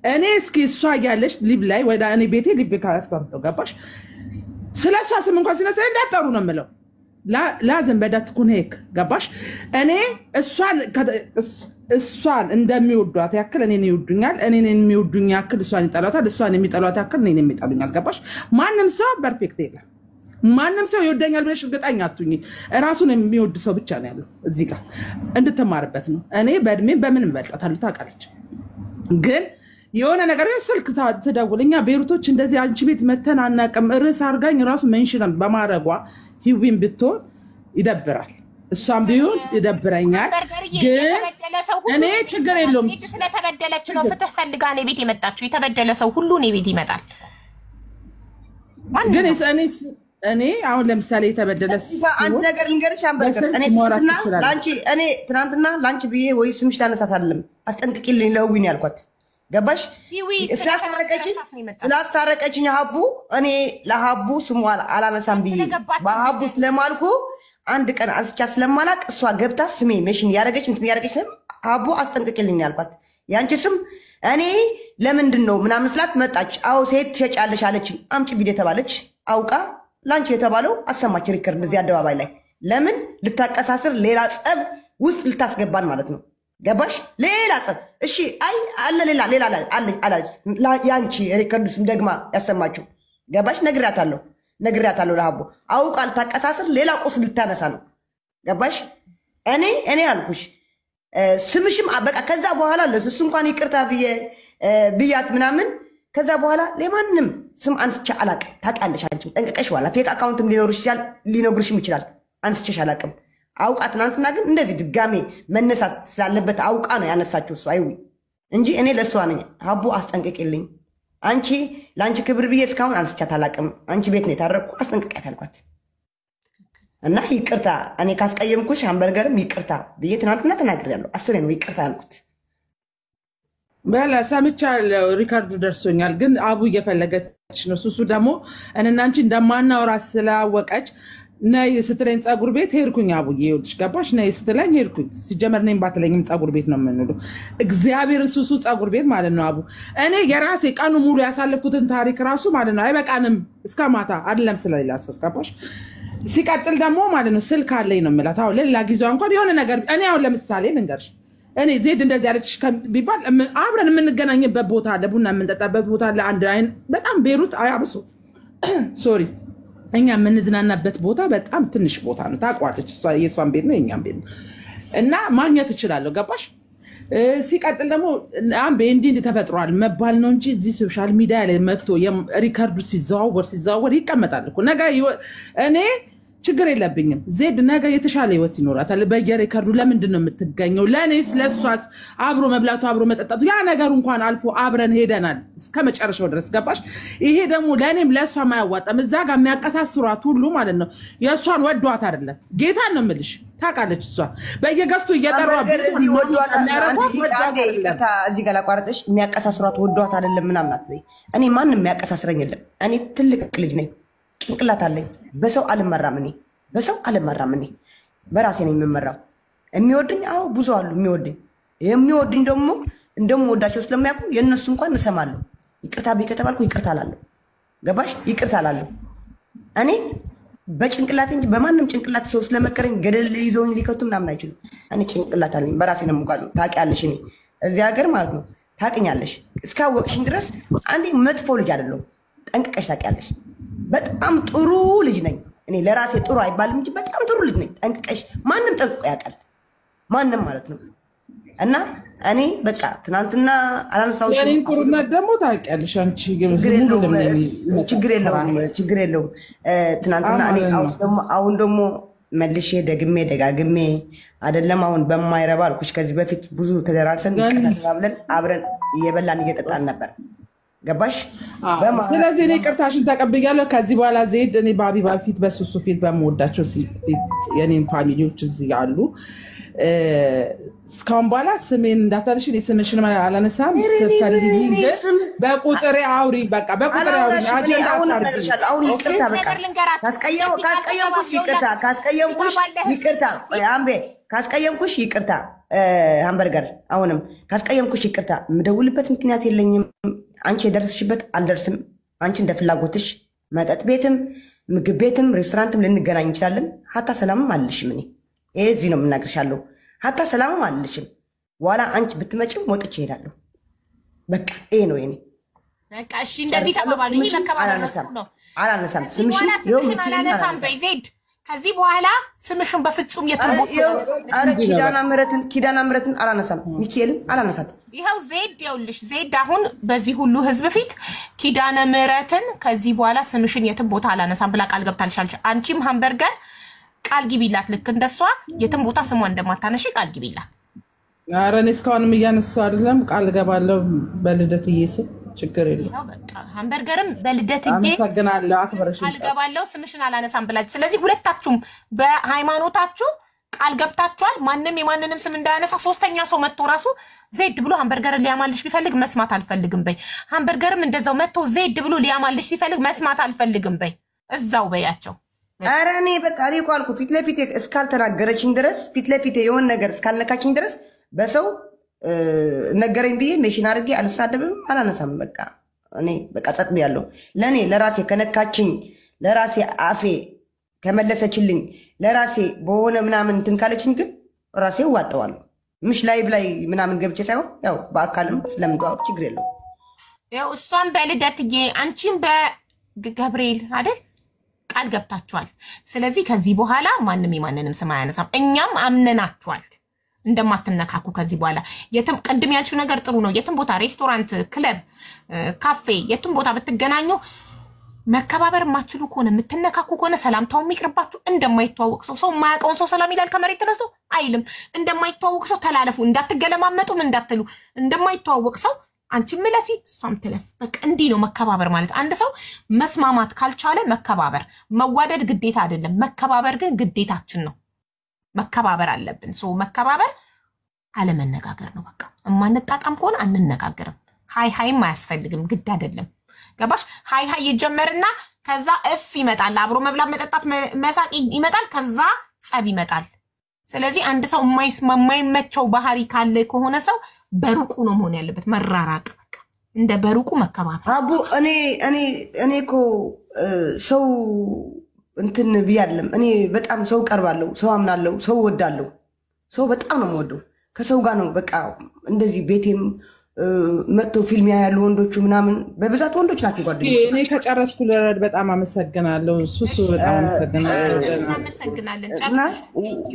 እኔ እስኪ እሷ ያለሽ ሊብ ላይ ወደ እኔ ቤቴ ሊብ ካፍታው ገባሽ? ስለሷ ስም እንኳን ሲነሳ እንዳጠሩ ነው የምለው። ላዝም በዳትኩን ሄክ ገባሽ? እኔ እሷን እንደሚወዷት ያክል እኔን ይወዱኛል፣ እኔን የሚወዱኝ ያክል እሷን ይጠሏታል፣ እሷን የሚጠሏት ያክል እኔን የሚጠሉኛል። ገባሽ? ማንም ሰው ፐርፌክት የለም። ማንም ሰው ይወደኛል ብለሽ እርግጠኛ አትሁኚ። ራሱን የሚወድ ሰው ብቻ ነው ያለው እዚህ ጋር እንድትማርበት ነው። እኔ በእድሜ በምን እበልጣታለሁ ታውቃለች። ግን የሆነ ነገር ስልክ ትደውል እኛ ቤሩቶች እንደዚህ አንቺ ቤት መተን አናውቅም ርዕስ አድርጋኝ ራሱ መንሽናል በማድረጓ ሂዊን ብትሆን ይደብራል፣ እሷም ቢሆን ይደብረኛል። ግን እኔ ችግር የለውም ስለተበደለች ነው ፍትህ ፈልጋ ነው ቤት የመጣችው። የተበደለ ሰው ሁሉ ነው ቤት ይመጣል። ግን እኔ አሁን ለምሳሌ የተበደለ አንድ ነገር ልንገርሽ አንበርከር እኔ ትናንትና ላንቺ ብዬ ወይ ስምሽ ላነሳት አይደለም አስጠንቅቂልኝ ለህዊን ያልኳት ገባሽ? ስላስታረቀችኝ ሀቡ እኔ ለሀቡ ስሙ አላነሳም ብዬ በሀቡ ስለማልኩ አንድ ቀን አንስቻ ስለማላቅ እሷ ገብታ ስሜ ሜሽን ያደረገች እንትን ያደረገች ሀቡ አስጠንቅቂልኝ ያልኳት ያንቺ ስም እኔ ለምንድን ነው ምናምን ስላት መጣች። አዎ ሴት ትሸጫለሽ አለችኝ። አምጪ ቪዲዮ ተባለች አውቃ ላንቺ የተባለው አሰማች ሪከርድ እዚህ አደባባይ ላይ ለምን ልታቀሳስር ሌላ ጸብ ውስጥ ልታስገባን ማለት ነው ገባሽ? ሌላ ጸብ እሺ አይ አለ ሌላ አለ ያንቺ ሪከርድ ስም ደግማ ያሰማችው ገባሽ? ነግሬያታለሁ ለሀቡ አውቃ ልታቀሳስር ሌላ ቁስል ልታነሳ ነው ገባሽ? እኔ አልኩሽ ስምሽም በቃ ከዛ በኋላ ለሱስ እንኳን ይቅርታ ብያት ምናምን ከዛ በኋላ ለማንም ስም አንስቼ አላቅም። ታውቂያለሽ አንቺ ጠንቀቀሽ ዋላ ፌክ አካውንትም ሊኖርሽም ይችላል አንስቼሽ አላቅም። አውቃ ትናንትና ግን እንደዚህ ድጋሜ መነሳት ስላለበት አውቃ ነው ያነሳችው እሷ አይዊ እንጂ እኔ ለእሷ ነኝ። ሀቡ አስጠንቅቂልኝ አንቺ ለአንቺ ክብር ብዬ እስካሁን አንስቻት አላቅም። አንቺ ቤት ነው የታረቅኩ አስጠንቅቂያት አልኳት እና ይቅርታ እኔ ካስቀየምኩሽ ሃምበርገርም ይቅርታ ብዬ ትናንትና ተናግሬያለሁ። 10 ነው ይቅርታ ያልኩት። በላ ሰምቻለሁ፣ ሪካርዱ ደርሶኛል። ግን አቡ እየፈለገች ነው። ሱሱ ደግሞ እኔና አንቺ እንደማናወራ ስላወቀች ነይ ስትለኝ ፀጉር ቤት ሄድኩኝ። አቡዬ ይኸውልሽ ገባሽ? ነይ ስትለኝ ሄድኩኝ። ሲጀመር ነኝ ባትለኝም ፀጉር ቤት ነው የምንለው። እግዚአብሔር ሱሱ ፀጉር ቤት ማለት ነው። አቡ እኔ የራሴ ቀኑ ሙሉ ያሳለፍኩትን ታሪክ ራሱ ማለት ነው አይበቃንም እስከ ማታ አይደለም ስለሌላ ሰው ገባሽ? ሲቀጥል ደግሞ ማለት ነው ስልክ አለኝ ነው የምላት። አሁን ሌላ ጊዜዋ እንኳን የሆነ ነገር እኔ አሁን ለምሳሌ ልንገርሽ እኔ ዜድ እንደዚህ ያለችሽ ቢባል አብረን የምንገናኝበት ቦታ አለ፣ ቡና የምንጠጣበት ቦታ አለ። አንድ አይን በጣም ቤሩት አያብሱ ሶሪ እኛ የምንዝናናበት ቦታ በጣም ትንሽ ቦታ ነው። ታውቋለች የእሷን ቤት ነው የኛም ቤት ነው እና ማግኘት እችላለሁ ገባሽ? ሲቀጥል ደግሞ እንዲህ ተፈጥሯል መባል ነው እንጂ እዚህ ሶሻል ሚዲያ ላይ መጥቶ ሪከርዱ ሲዘዋወር ይቀመጣል እኮ ነገ እኔ ችግር የለብኝም። ዜድ ነገ የተሻለ ህይወት ይኖራታል። በየሪከርዱ ለምንድን ነው የምትገኘው? ለእኔስ ለእሷስ አብሮ መብላቱ አብሮ መጠጣቱ ያ ነገሩ እንኳን አልፎ አብረን ሄደናል እስከ መጨረሻው ድረስ ገባሽ? ይሄ ደግሞ ለእኔም ለእሷም አያዋጣም። እዛ ጋር የሚያቀሳስሯት ሁሉ ማለት ነው የእሷን ወዷት አይደለም ጌታን ነው የምልሽ። ታውቃለች እሷ በየገዝቱ እየጠሯ እዚህ ጋር ላቋረጥሽ። የሚያቀሳስሯት ወዷት አይደለም ምናምን አትበይ። እኔ ማንም የሚያቀሳስረኝ የለም። እኔ ትልቅ ልጅ ነኝ፣ ጭንቅላት አለኝ። በሰው አልመራም እኔ በራሴ ነኝ የምመራው። የሚወድኝ አዎ ብዙ አሉ የሚወድኝ ደግሞ እንደምወዳቸው ስለሚያውቁ የእነሱ እንኳን እሰማለሁ። ይቅርታ ብዬ ከተባልኩ ይቅርታ እላለሁ ገባሽ? ይቅርታ እላለሁ። እኔ በጭንቅላት እንጂ በማንም ጭንቅላት ሰው ስለመከረኝ ገደል ይዘውኝ ሊከቱ ምናምን አይችሉም። እኔ ጭንቅላት አለኝ፣ በራሴ ነው የምጓዘው። ታውቂያለሽ፣ እኔ እዚህ ሀገር ማለት ነው ታውቂኛለሽ። እስካወቅሽኝ ድረስ አንዴ መጥፎ ልጅ አይደለሁም፣ ጠንቅቀሽ ታውቂያለሽ። በጣም ጥሩ ልጅ ነኝ እኔ። ለራሴ ጥሩ አይባልም እንጂ በጣም ጥሩ ልጅ ነኝ። ጠንቅቀሽ ማንም ጠንቅቆ ያውቃል፣ ማንም ማለት ነው። እና እኔ በቃ ትናንትና አላነሳሁሽ። የኔን ጥሩነት ደግሞ ታውቂያለሽ አንቺ። ችግር የለውም። ትናንትና እኔ አሁን ደግሞ መልሼ ደጋግሜ አይደለም አሁን በማይረባ አልኩሽ። ከዚህ በፊት ብዙ ተደራርሰን ተባብለን አብረን እየበላን እየጠጣን ነበር ገባሽ? ስለዚህ እኔ ቅርታሽን ተቀብያለሁ። ከዚህ በኋላ ዜድ እኔ በአቢባ ፊት በሱሱ ፊት በምወዳቸው የኔም ፋሚሊዎች እዚህ አሉ። እስካሁን በኋላ ስሜን እንዳታልሽ። ስምሽን አላነሳም። ስትፈልጊ በቁጥሬ አውሪ። በቃ በቁጥሬ አውሪ። አሁን ይቅርታ በቃ ካስቀየምኩሽ ይቅርታ አምቤ ካስቀየምኩሽ ይቅርታ ሃምበርገር አሁንም ካስቀየምኩሽ ይቅርታ። የምደውልበት ምክንያት የለኝም። አንቺ የደረስሽበት አልደርስም። አንቺ እንደ ፍላጎትሽ መጠጥ ቤትም ምግብ ቤትም ሬስቶራንትም ልንገናኝ እንችላለን። ሀታ ሰላምም አልልሽም። እኔ እዚህ ነው የምናገርሻለሁ። ሀታ ሰላምም አልልሽም። በኋላ አንቺ ብትመጭም ወጥቼ እሄዳለሁ። በቃ ይሄ ነው የኔ በቃ። እሺ እንደዚህ ተባባሉ። ይሄ መከባበር ነው። አላነሳም ስምሽን ይኸው አላነሳም በይ ዜድ። ከዚህ በኋላ ስምሽን በፍጹም የትርቦት አረ ኪዳነ ምህረትን አላነሳም። ሚካኤልን አላነሳት። ይኸው ዜድ ይኸውልሽ ዜድ አሁን በዚህ ሁሉ ህዝብ ፊት ኪዳነ ምህረትን ከዚህ በኋላ ስምሽን የትም ቦታ አላነሳም ብላ ቃል ገብታልሻለች። አንቺም ሃምበርገር ቃል ግቢላት። ልክ እንደሷ የትም ቦታ ስሟ እንደማታነሺ ቃል ግቢላት። ኧረ እኔ እስካሁንም እያነሳሁ አይደለም። ቃል ገባለሁ በልደትዬ ስል ችግር የለም። በቃ ሃምበርገርም በልደትዬ አመሰግናለሁ አክብረሽ ቃል ገባለሁ ስምሽን አላነሳም ብላችሁ። ስለዚህ ሁለታችሁም በሃይማኖታችሁ ቃል ገብታችኋል። ማንም የማንንም ስም እንዳያነሳ። ሶስተኛ ሰው መጥቶ ራሱ ዜድ ብሎ ሃምበርገርን ሊያማልሽ ቢፈልግ መስማት አልፈልግም በይ። ሃምበርገርም እንደዛው መጥቶ ዜድ ብሎ ሊያማልሽ ሲፈልግ መስማት አልፈልግም በይ። እዛው በያቸው። ኧረ እኔ በቃ እኔ እኮ አልኩ ፊት ለፊቴ እስካልተናገረችኝ ድረስ ፊት ለፊቴ የሆነ ነገር እስካልነካችኝ ድረስ በሰው ነገረኝ ብዬ ሜሽን አድርጌ አልሳደብም አላነሳም። በቃ እኔ በቃ ጸጥ ብያለሁ። ለእኔ ለራሴ ከነካችኝ ለራሴ አፌ ከመለሰችልኝ ለራሴ በሆነ ምናምን እንትን ካለችኝ ግን ራሴ እዋጠዋለሁ። ምሽ ላይቭ ላይ ምናምን ገብቼ ሳይሆን ያው በአካልም ስለምንተዋወቅ ችግር የለው። ያው እሷም በልደትዬ አንቺም በገብርኤል አይደል ቃል ገብታችኋል። ስለዚህ ከዚህ በኋላ ማንም የማንንም ስም አያነሳም። እኛም አምነናችኋል እንደማትነካኩ ከዚህ በኋላ የትም ቅድም ያልሽው ነገር ጥሩ ነው። የትም ቦታ ሬስቶራንት፣ ክለብ፣ ካፌ የትም ቦታ ብትገናኙ መከባበር ማችሉ ከሆነ የምትነካኩ ከሆነ ሰላምታው የሚቅርባችሁ። እንደማይተዋወቅ ሰው የማያውቀውን ሰው ሰላም ይላል ከመሬት ተነስቶ አይልም። እንደማይተዋወቅ ሰው ተላለፉ። እንዳትገለማመጡም እንዳትሉ። እንደማይተዋወቅ ሰው አንቺም ለፊ እሷም ትለፍ። በቃ እንዲህ ነው መከባበር ማለት። አንድ ሰው መስማማት ካልቻለ መከባበር መዋደድ ግዴታ አይደለም። መከባበር ግን ግዴታችን ነው። መከባበር አለብን። ሰው መከባበር አለመነጋገር ነው። በቃ እማንጣጣም ከሆነ አንነጋገርም። ሃይም አያስፈልግም። ግድ አይደለም። ገባሽ? ሃይ ይጀመርና ከዛ እፍ ይመጣል። አብሮ መብላት፣ መጠጣት፣ መሳቅ ይመጣል። ከዛ ጸብ ይመጣል። ስለዚህ አንድ ሰው የማይመቸው ባህሪ ካለ ከሆነ ሰው በሩቁ ነው መሆን ያለበት። መራራቅ በቃ እንደ በሩቁ መከባበር። አቡ እኔ እኮ ሰው እንትን ብያለም። እኔ በጣም ሰው ቀርባለሁ፣ ሰው አምናለሁ፣ ሰው ወዳለሁ። ሰው በጣም ነው የምወደው። ከሰው ጋር ነው በቃ እንደዚህ ቤቴም መጥቶ ፊልም ያያሉ ወንዶቹ ምናምን በብዛት ወንዶች ናቸው ጓደኞች። እኔ ከጨረስኩ ልረድ። በጣም አመሰግናለሁ። ሱሱ በጣም አመሰግናለን።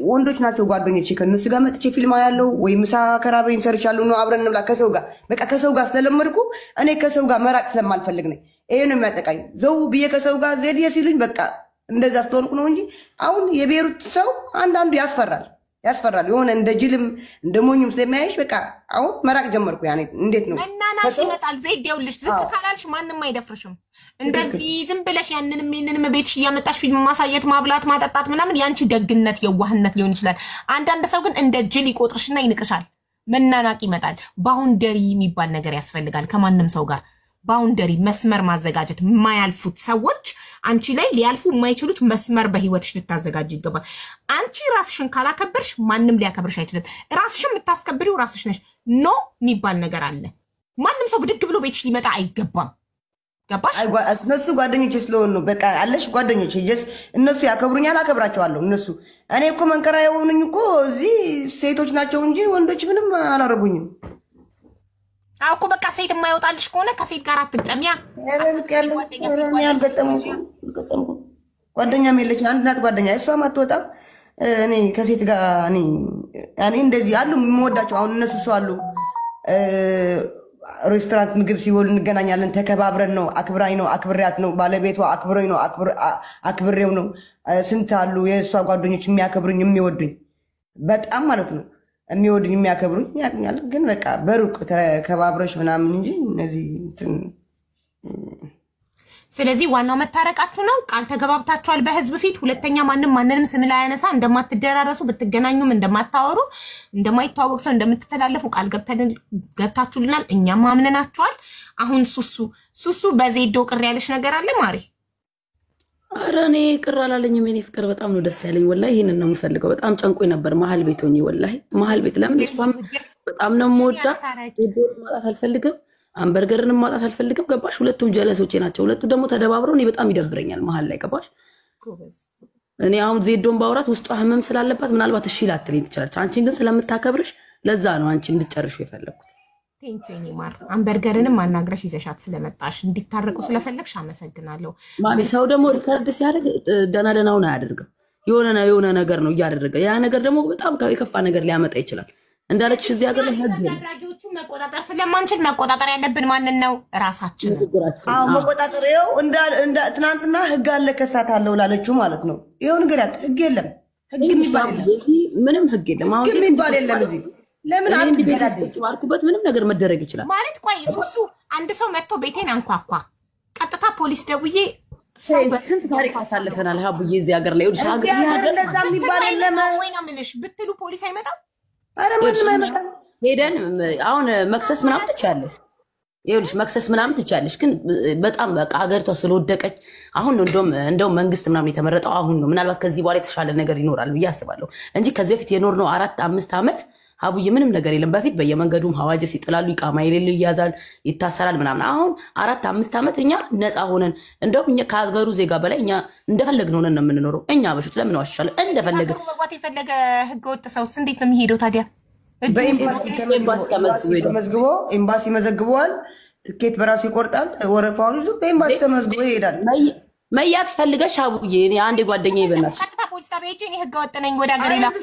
ወንዶች ናቸው ጓደኞቼ። ከነሱ ጋር መጥቼ ፊልም ያለው ወይ ምሳ ከራበኝ ሰርቻለሁ ነው አብረን እንብላ። ከሰው ጋር በቃ ከሰው ጋር ስለለመድኩ እኔ ከሰው ጋር መራቅ ስለማልፈልግ ነው። ይሄ ነው የሚያጠቃኝ። ዘው ብዬ ከሰው ጋር ዜድ ሲሉኝ በቃ እንደዛ ስትሆንኩ ነው እንጂ አሁን የቤሩት ሰው አንዳንዱ ያስፈራል። የሆነ እንደ ጅልም እንደ ሞኝም ስለሚያይሽ በቃ አሁን መራቅ ጀመርኩ። ያኔ እንዴት ነው መናናሽ ይመጣል። ዘይት ይኸውልሽ ዝቅ ካላልሽ ማንም አይደፍርሽም። እንደዚህ ዝም ብለሽ ያንንም ቤትሽ እያመጣሽ ፊልም ማሳየት፣ ማብላት፣ ማጠጣት ምናምን ያንቺ ደግነት የዋህነት ሊሆን ይችላል። አንዳንድ ሰው ግን እንደ ጅል ይቆጥርሽና ይንቅሻል። መናናቅ ይመጣል። ባውንደሪ የሚባል ነገር ያስፈልጋል። ከማንም ሰው ጋር ባውንደሪ መስመር ማዘጋጀት። የማያልፉት ሰዎች አንቺ ላይ ሊያልፉ የማይችሉት መስመር በህይወትሽ ልታዘጋጅ ይገባል። አንቺ ራስሽን ካላከበርሽ ማንም ሊያከብርሽ አይችልም። ራስሽን የምታስከብሪው ራስሽ ነሽ። ኖ የሚባል ነገር አለ። ማንም ሰው ብድግ ብሎ ቤትሽ ሊመጣ አይገባም። ገባሽ? እነሱ ጓደኞቼ ስለሆኑ ነው። በቃ አለሽ ጓደኞቼ እነሱ ያከብሩኛል፣ አከብራቸዋለሁ። እነሱ እኔ እኮ መንከራ የሆኑኝ እኮ እዚህ ሴቶች ናቸው እንጂ ወንዶች ምንም አላረጉኝም። አውቆ በቃ ሴት የማይወጣልሽ ከሆነ ከሴት ጋር አትገጠሚያ። ጓደኛም የለች። አንድ ናት ጓደኛ፣ እሷም አትወጣም። እኔ ከሴት ጋር እኔ እንደዚህ አሉ የምወዳቸው። አሁን እነሱ ሰው አሉ ሬስቶራንት ምግብ ሲወሉ እንገናኛለን። ተከባብረን ነው። አክብራኝ ነው፣ አክብሬያት ነው። ባለቤቷ አክብሮኝ ነው፣ አክብሬው ነው። ስንት አሉ የእሷ ጓደኞች የሚያከብሩኝ የሚወዱኝ በጣም ማለት ነው። የሚወዱኝ የሚያከብሩኝ ያገኛል። ግን በቃ በሩቅ ተከባብረሽ ምናምን እንጂ እነዚህ ስለዚህ ዋናው መታረቃችሁ ነው። ቃል ተገባብታችኋል በህዝብ ፊት። ሁለተኛ ማንንም ስም ላይ ያነሳ እንደማትደራረሱ ብትገናኙም እንደማታወሩ እንደማይተዋወቅ ሰው እንደምትተላለፉ ቃል ገብታችሁልናል። እኛም አምነናችኋል። አሁን ሱሱ በዜዶ ቅር ያለሽ ነገር አለ ማሪ? ኧረ እኔ ቅር አላለኝም። የኔ ፍቅር በጣም ነው ደስ ያለኝ። ወላሂ ይሄንን ነው የምፈልገው። በጣም ጨንቆኝ ነበር መሀል ቤት ሆኜ ወላሂ መሀል ቤት ለምን እሷም በጣም ነው የምወዳት። ዜዶን ማጣት አልፈልግም፣ አንበርገርንም ማጣት አልፈልግም። ገባሽ? ሁለቱም ጀለሶቼ ናቸው። ሁለቱ ደግሞ ተደባብረው እኔ በጣም ይደብረኛል መሀል ላይ ገባሽ? እኔ አሁን ዜዶን ባውራት ውስጧ ህመም ስላለባት ምናልባት እሺ ላትለኝ ትችላለች። አንቺን ግን ስለምታከብርሽ ለዛ ነው አንቺ እንድትጨርሹ የፈለኩት። ቴንኪዩ ማር። አንበርገርንም አናግረሽ ይዘሻት ስለመጣሽ እንዲታረቁ ስለፈለግሽ አመሰግናለሁ። ማሚ ሰው ደግሞ ሪከርድ ሲያደርግ ደናውን አያደርግም። የሆነ ነገር ነው እያደረገ ያ ነገር ደግሞ በጣም የከፋ ነገር ሊያመጣ ይችላል። እንዳለችሽ እዚህ ሀገር ላይ ህግ የለም። አድራጊዎቹን መቆጣጠር ስለማንችል መቆጣጠር ያለብን ማንን ነው? ራሳችንን። አዎ መቆጣጠር። ይኸው ትናንትና ህግ አለ ከሳታለሁ ላለችው ማለት ነው። ይኸው ንገሪያት፣ ህግ የለም። ህግ የሚባል የለም። ምንም ህግ የለም። አሁን ህግ የሚባል የለም እዚህ። ለምን አትገዳደኝ? ባልኩበት ምንም ነገር መደረግ ይችላል ማለት። ቆይ ሱሱ አንድ ሰው መጥቶ ቤቴን አንኳኳ፣ ቀጥታ ፖሊስ ደውዬ ስንት ታሪክ አሳልፈናል ሀቡዬ እዚህ ሀገር ላይ። እዚህ ሀገር እንደዛ የሚባል የለም ወይ ነው የምልሽ። ብትሉ ፖሊስ አይመጣም። ኧረ ምንም አይመጣም። ሄደን አሁን መክሰስ ምናምን ትችያለሽ። ይኸውልሽ መክሰስ ምናምን ትችያለሽ፣ ግን በጣም በቃ ሀገሪቷ ስለወደቀች አሁን ነው እንደውም መንግስት ምናምን የተመረጠው አሁን ነው። ምናልባት ከዚህ በኋላ የተሻለ ነገር ይኖራል ብዬ አስባለሁ እንጂ ከዚህ በፊት የኖርነው 4-5 ዓመት ሀቡዬ ምንም ነገር የለም። በፊት በየመንገዱም ሀዋጀስ ይጥላሉ፣ ይቃማ የሌለው ይያዛል፣ ይታሰራል ምናምን። አሁን 4-5 ዓመት እኛ ነፃ ሆነን እንደውም እኛ ከሀገሩ ዜጋ በላይ እኛ እንደፈለግን ሆነን ነው የምንኖረው። እኛ በሹት ለምን ዋሻለን? እንደፈለግን መግባት የፈለገ ህገወጥ ሰውስ እንዴት ነው የሚሄደው ታዲያ? ተመዝግቦ ኤምባሲ መዘግበዋል። ትኬት በራሱ ይቆርጣል። ወረፋውን ይዞ በኤምባሲ ተመዝግቦ ይሄዳል። መያዝ ፈልገሽ ሀቡዬ እኔ አንድ ጓደኛዬ ይበናል ቀጥታ ፖሊስ ጣቢያ ሄጄ እኔ ህገወጥ ነኝ ወደ ሀገር ይላል።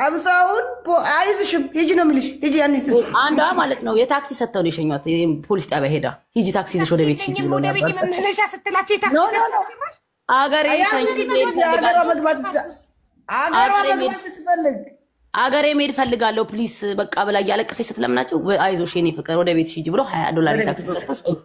አብዛውን አይዝሽም። ሂጂ ነው የምልሽ። ሂጂ ያን ይዘሽ አንዷ ማለት ነው የታክሲ ሰጥተው ነው የሸኟት። ፖሊስ ጣቢያ ሄዳ ሂጂ ታክሲ ይዘሽ ወደ ቤት ሂጂ ብሎ ወደ ቤት መመለሻ ስትላቸው የታክሲ አገሬ አገሯ መግባት ስትፈልግ አገሬ መሄድ ፈልጋለሁ ፕሊስ በቃ ብላ እያለቀሰች ስትለምናቸው አይዞሽ የኔ ፍቅር ወደ ቤት ሂጂ ብሎ $20 ታክሲ ሰጥተው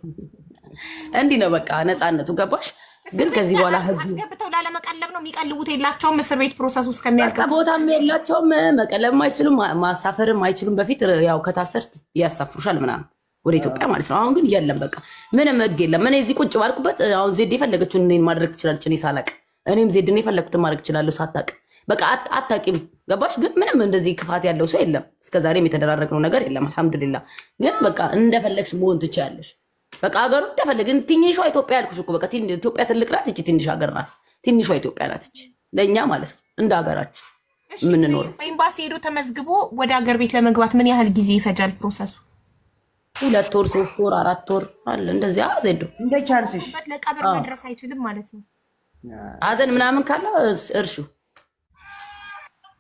እንዲህ ነው በቃ ነፃነቱ ገባሽ? ግን ከዚህ በኋላ ህግ አስገብተው ላለመቀለብ ነው የሚቀልቡት። የላቸውም እስር ቤት ፕሮሰስ ውስጥ ከሚያልቅ ቦታም የላቸውም። መቀለብም አይችሉም፣ ማሳፈርም አይችሉም። በፊት ያው ከታሰር ያሳፍሩሻል ምናምን ወደ ኢትዮጵያ ማለት ነው። አሁን ግን የለም በቃ ምንም ህግ የለም። እኔ እዚህ ቁጭ ባልኩበት አሁን ዜድ የፈለገችውን እኔን ማድረግ ትችላለች። እኔ ሳላቅ እኔም ዜድን የፈለግኩትን ማድረግ እችላለሁ ሳታቅ። በቃ አታቂም ገባሽ? ግን ምንም እንደዚህ ክፋት ያለው ሰው የለም። እስከዛሬም የተደራረግነው ነገር የለም አልሐምዱሊላህ። ግን በቃ እንደፈለግሽ መሆን ትችያለሽ። በቃ ሀገሩ እንደፈለግን ትንሿ ኢትዮጵያ ያልኩሽ እኮ በቃ ኢትዮጵያ ትልቅ ናት፣ እቺ ትንሽ ሀገር ናት። ትንሿ ኢትዮጵያ ናት እቺ ለኛ ማለት ነው እንደ ሀገራችን የምንኖረው። ኤምባሲ ሄዶ ተመዝግቦ ወደ ሀገር ቤት ለመግባት ምን ያህል ጊዜ ይፈጃል ፕሮሰሱ? 2 ወር 3 ወር 4 ወር አለ እንደዚያ ዜዶ እንደ ቻንስሽ ለቀብር መድረስ አይችልም ማለት ነው። ሀዘን ምናምን ካለ እርሹ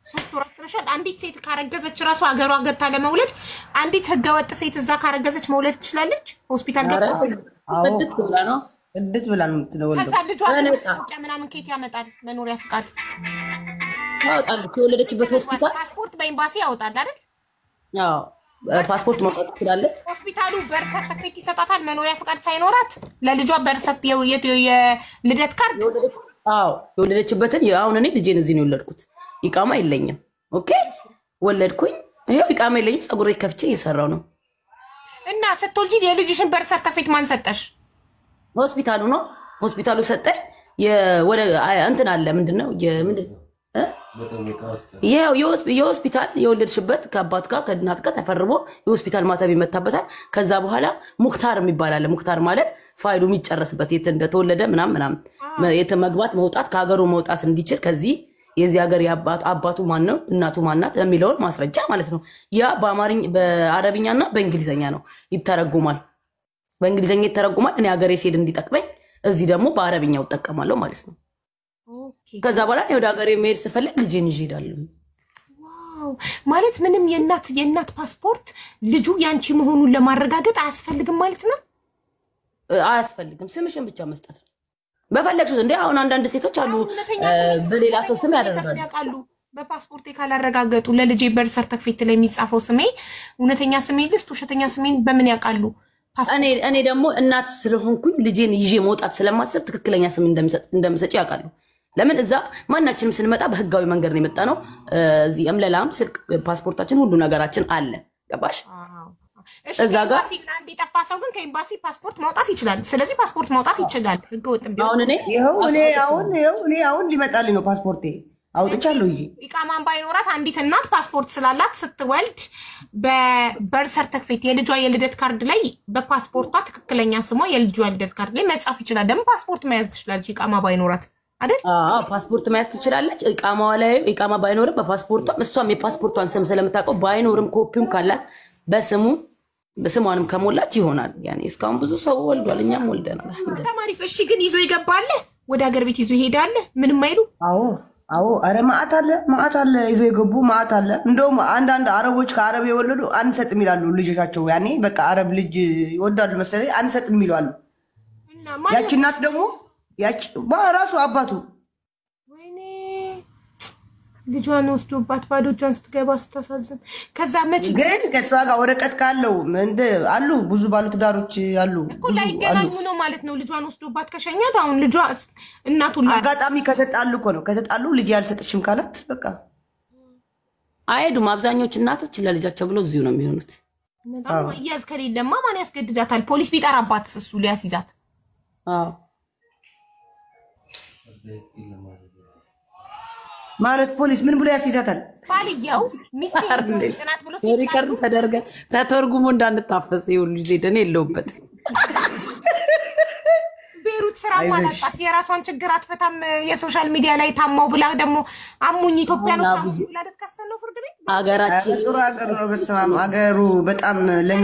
3 ወር አስበሻል? አንዲት ሴት ካረገዘች ራሱ ሀገሯ ገብታ ለመውለድ አንዲት ህገወጥ ሴት እዛ ካረገዘች መውለድ ትችላለች? ሆስፒታል ገብታ ቅድት ብላ ነው ቅድት ብላ ነው የምትወልደው። ከዛ ልጇ ምናምን ኬት ያመጣል? መኖሪያ ፍቃድ ያወጣል። የወለደችበት ሆስፒታል ፓስፖርት በኤምባሲ ያወጣል አይደል? አዎ ፓስፖርት ማውጣት ትችላለች። ሆስፒታሉ በርዝ ሰርተፊኬት ይሰጣታል። መኖሪያ ፍቃድ ሳይኖራት ለልጇ በርዝ የልደት ካርድ። አዎ የወለደችበትን አሁን እኔ ልጄን እዚህ ነው የወለድኩት። ኢቃማ የለኝም። ኦኬ ወለድኩኝ። ይሄው ኢቃማ የለኝም። ፀጉሬ ከፍቼ እየሰራው ነው። እና ስትወልጂ የልጅሽን በርዝ ሰርተፊኬት ማን ሰጠሽ? ሆስፒታሉ ነው። ሆስፒታሉ ሰጠኝ። ወደ እንትን አለ ምንድነው የሆስፒታል የወለድሽበት ከአባት ጋር ከእናት ጋር ተፈርቦ የሆስፒታል ማተብ ይመታበታል። ከዛ በኋላ ሙክታር የሚባል አለ። ሙክታር ማለት ፋይሉ የሚጨረስበት የት እንደተወለደ ምናምን የት መግባት መውጣት ከሀገሩ መውጣት እንዲችል ከዚህ የዚህ ሀገር አባቱ ማን ነው እናቱ ማናት የሚለውን ማስረጃ ማለት ነው። ያ በአረብኛና በእንግሊዘኛ ነው ይተረጉማል። በእንግሊዘኛ ይተረጉማል። እኔ ሀገሬ ሲሄድ እንዲጠቅመኝ እዚህ ደግሞ በአረብኛው እጠቀማለሁ ማለት ነው። ከዛ በኋላ ወደ ሀገሬ መሄድ ስፈልግ ልጄን ይዤ እሄዳለሁ። ዋው ማለት ምንም የእናት ፓስፖርት ልጁ ያንቺ መሆኑን ለማረጋገጥ አያስፈልግም ማለት ነው? አያስፈልግም። ስምሽን ብቻ መስጠት ነው በፈለግሽው። እንዴ አሁን አንዳንድ ሴቶች አሉ በሌላ ሰው ስም ያደርጋሉ። በፓስፖርት ካላረጋገጡ ለልጄ በርዝ ሰርተፊኬት ላይ የሚጻፈው ስሜ እውነተኛ ስሜ ልስጥ ውሸተኛ ስሜን በምን ያውቃሉ? እኔ ደግሞ እናት ስለሆንኩኝ ልጄን ይዤ መውጣት ስለማሰብ ትክክለኛ ስም እንደምሰጪ ያውቃሉ። ለምን እዛ ማናችንም ስንመጣ በህጋዊ መንገድ ነው የመጣ ነው። እዚህ እምለላም ስልክ ፓስፖርታችን ሁሉ ነገራችን አለ። ገባሽ? እዛ ጋር አንድ የጠፋ ሰው ግን ከኤምባሲ ፓስፖርት ማውጣት ይችላል። ስለዚህ ፓስፖርት ማውጣት ይችላል ህገወጥም ቢሆን። እኔ አሁን ሊመጣልኝ ነው ፓስፖርቴ አውጥቻለሁ እንጂ ኢቃማን ባይኖራት አንዲት እናት ፓስፖርት ስላላት ስትወልድ በበርዝ ሰርተፊኬት የልጇ የልደት ካርድ ላይ በፓስፖርቷ ትክክለኛ ስሟ የልጇ የልደት ካርድ ላይ መጻፍ ይችላል። ደግሞ ፓስፖርት መያዝ ትችላለች ኢቃማ ባይኖራት አይደል? ፓስፖርት መያዝ ትችላለች። ኢቃማዋ ላይ ኢቃማ ባይኖርም በፓስፖርቷም እሷም የፓስፖርቷን ስም ስለምታውቀው ባይኖርም ኮፒውም ካላት በስሟንም ከሞላች ይሆናል። ያኔ እስካሁን ብዙ ሰው ወልዷል፣ እኛም ወልደናል። ተማሪፍ እሺ። ግን ይዞ ይገባል ወደ ሀገር ቤት ይዞ ይሄዳል ምንም አይሉ? አዎ አረ ማአት አለ ይዞ የገቡ ማአት አለ። እንደውም አንዳንድ አረቦች ከአረብ የወለዱ አንሰጥም ይላሉ ልጆቻቸው። ያኔ በቃ አረብ ልጅ ይወዳሉ መሰለኝ አንሰጥም ይላሉ። ያቺ እናት ደግሞ ያቺ በራሱ አባቱ ወይኔ ልጇን ወስዶባት ባዶ እጇን ስትገባ ስታሳዝን። ከዛ መች ግን ከሷ ጋር ወረቀት ካለው እንደ አሉ ብዙ ባሉ ትዳሮች አሉ እኮ ላይገናኙ ነው ማለት ነው። ልጇን ወስዶባት ከሸኛት አሁን ልጇ እናቱ አጋጣሚ ከተጣሉ እኮ ነው። ከተጣሉ ልጅ ያልሰጥሽም ካላት በቃ አይሄዱም። አብዛኞቹ እናቶች ለልጃቸው ብሎ እዚሁ ነው የሚሆኑት። ያዝ ከሌለማ ማን ያስገድዳታል? ፖሊስ ቢጠራባት እሱ ሊያስይዛት። ማለት ፖሊስ ምን ብሎ ያስይዛታል? ባልየው ሚስቴ ጥናት ብሎ ሪከርድ ተደርገ ተተርጉሞ እንዳንታፈስ ይሁን ልጅ ደኔ የለውበት ቤሩት ስራ ማላጣት የራሷን ችግር አትፈታም። የሶሻል ሚዲያ ላይ ታማው ብላ ደግሞ አሙኝ ኢትዮጵያኖች አሙኝ ብላ ልትከሰለው ፍርድ ቤት። አገራችን ጥሩ ሀገር ነው። በስመ አብ ሀገሩ በጣም ለኛ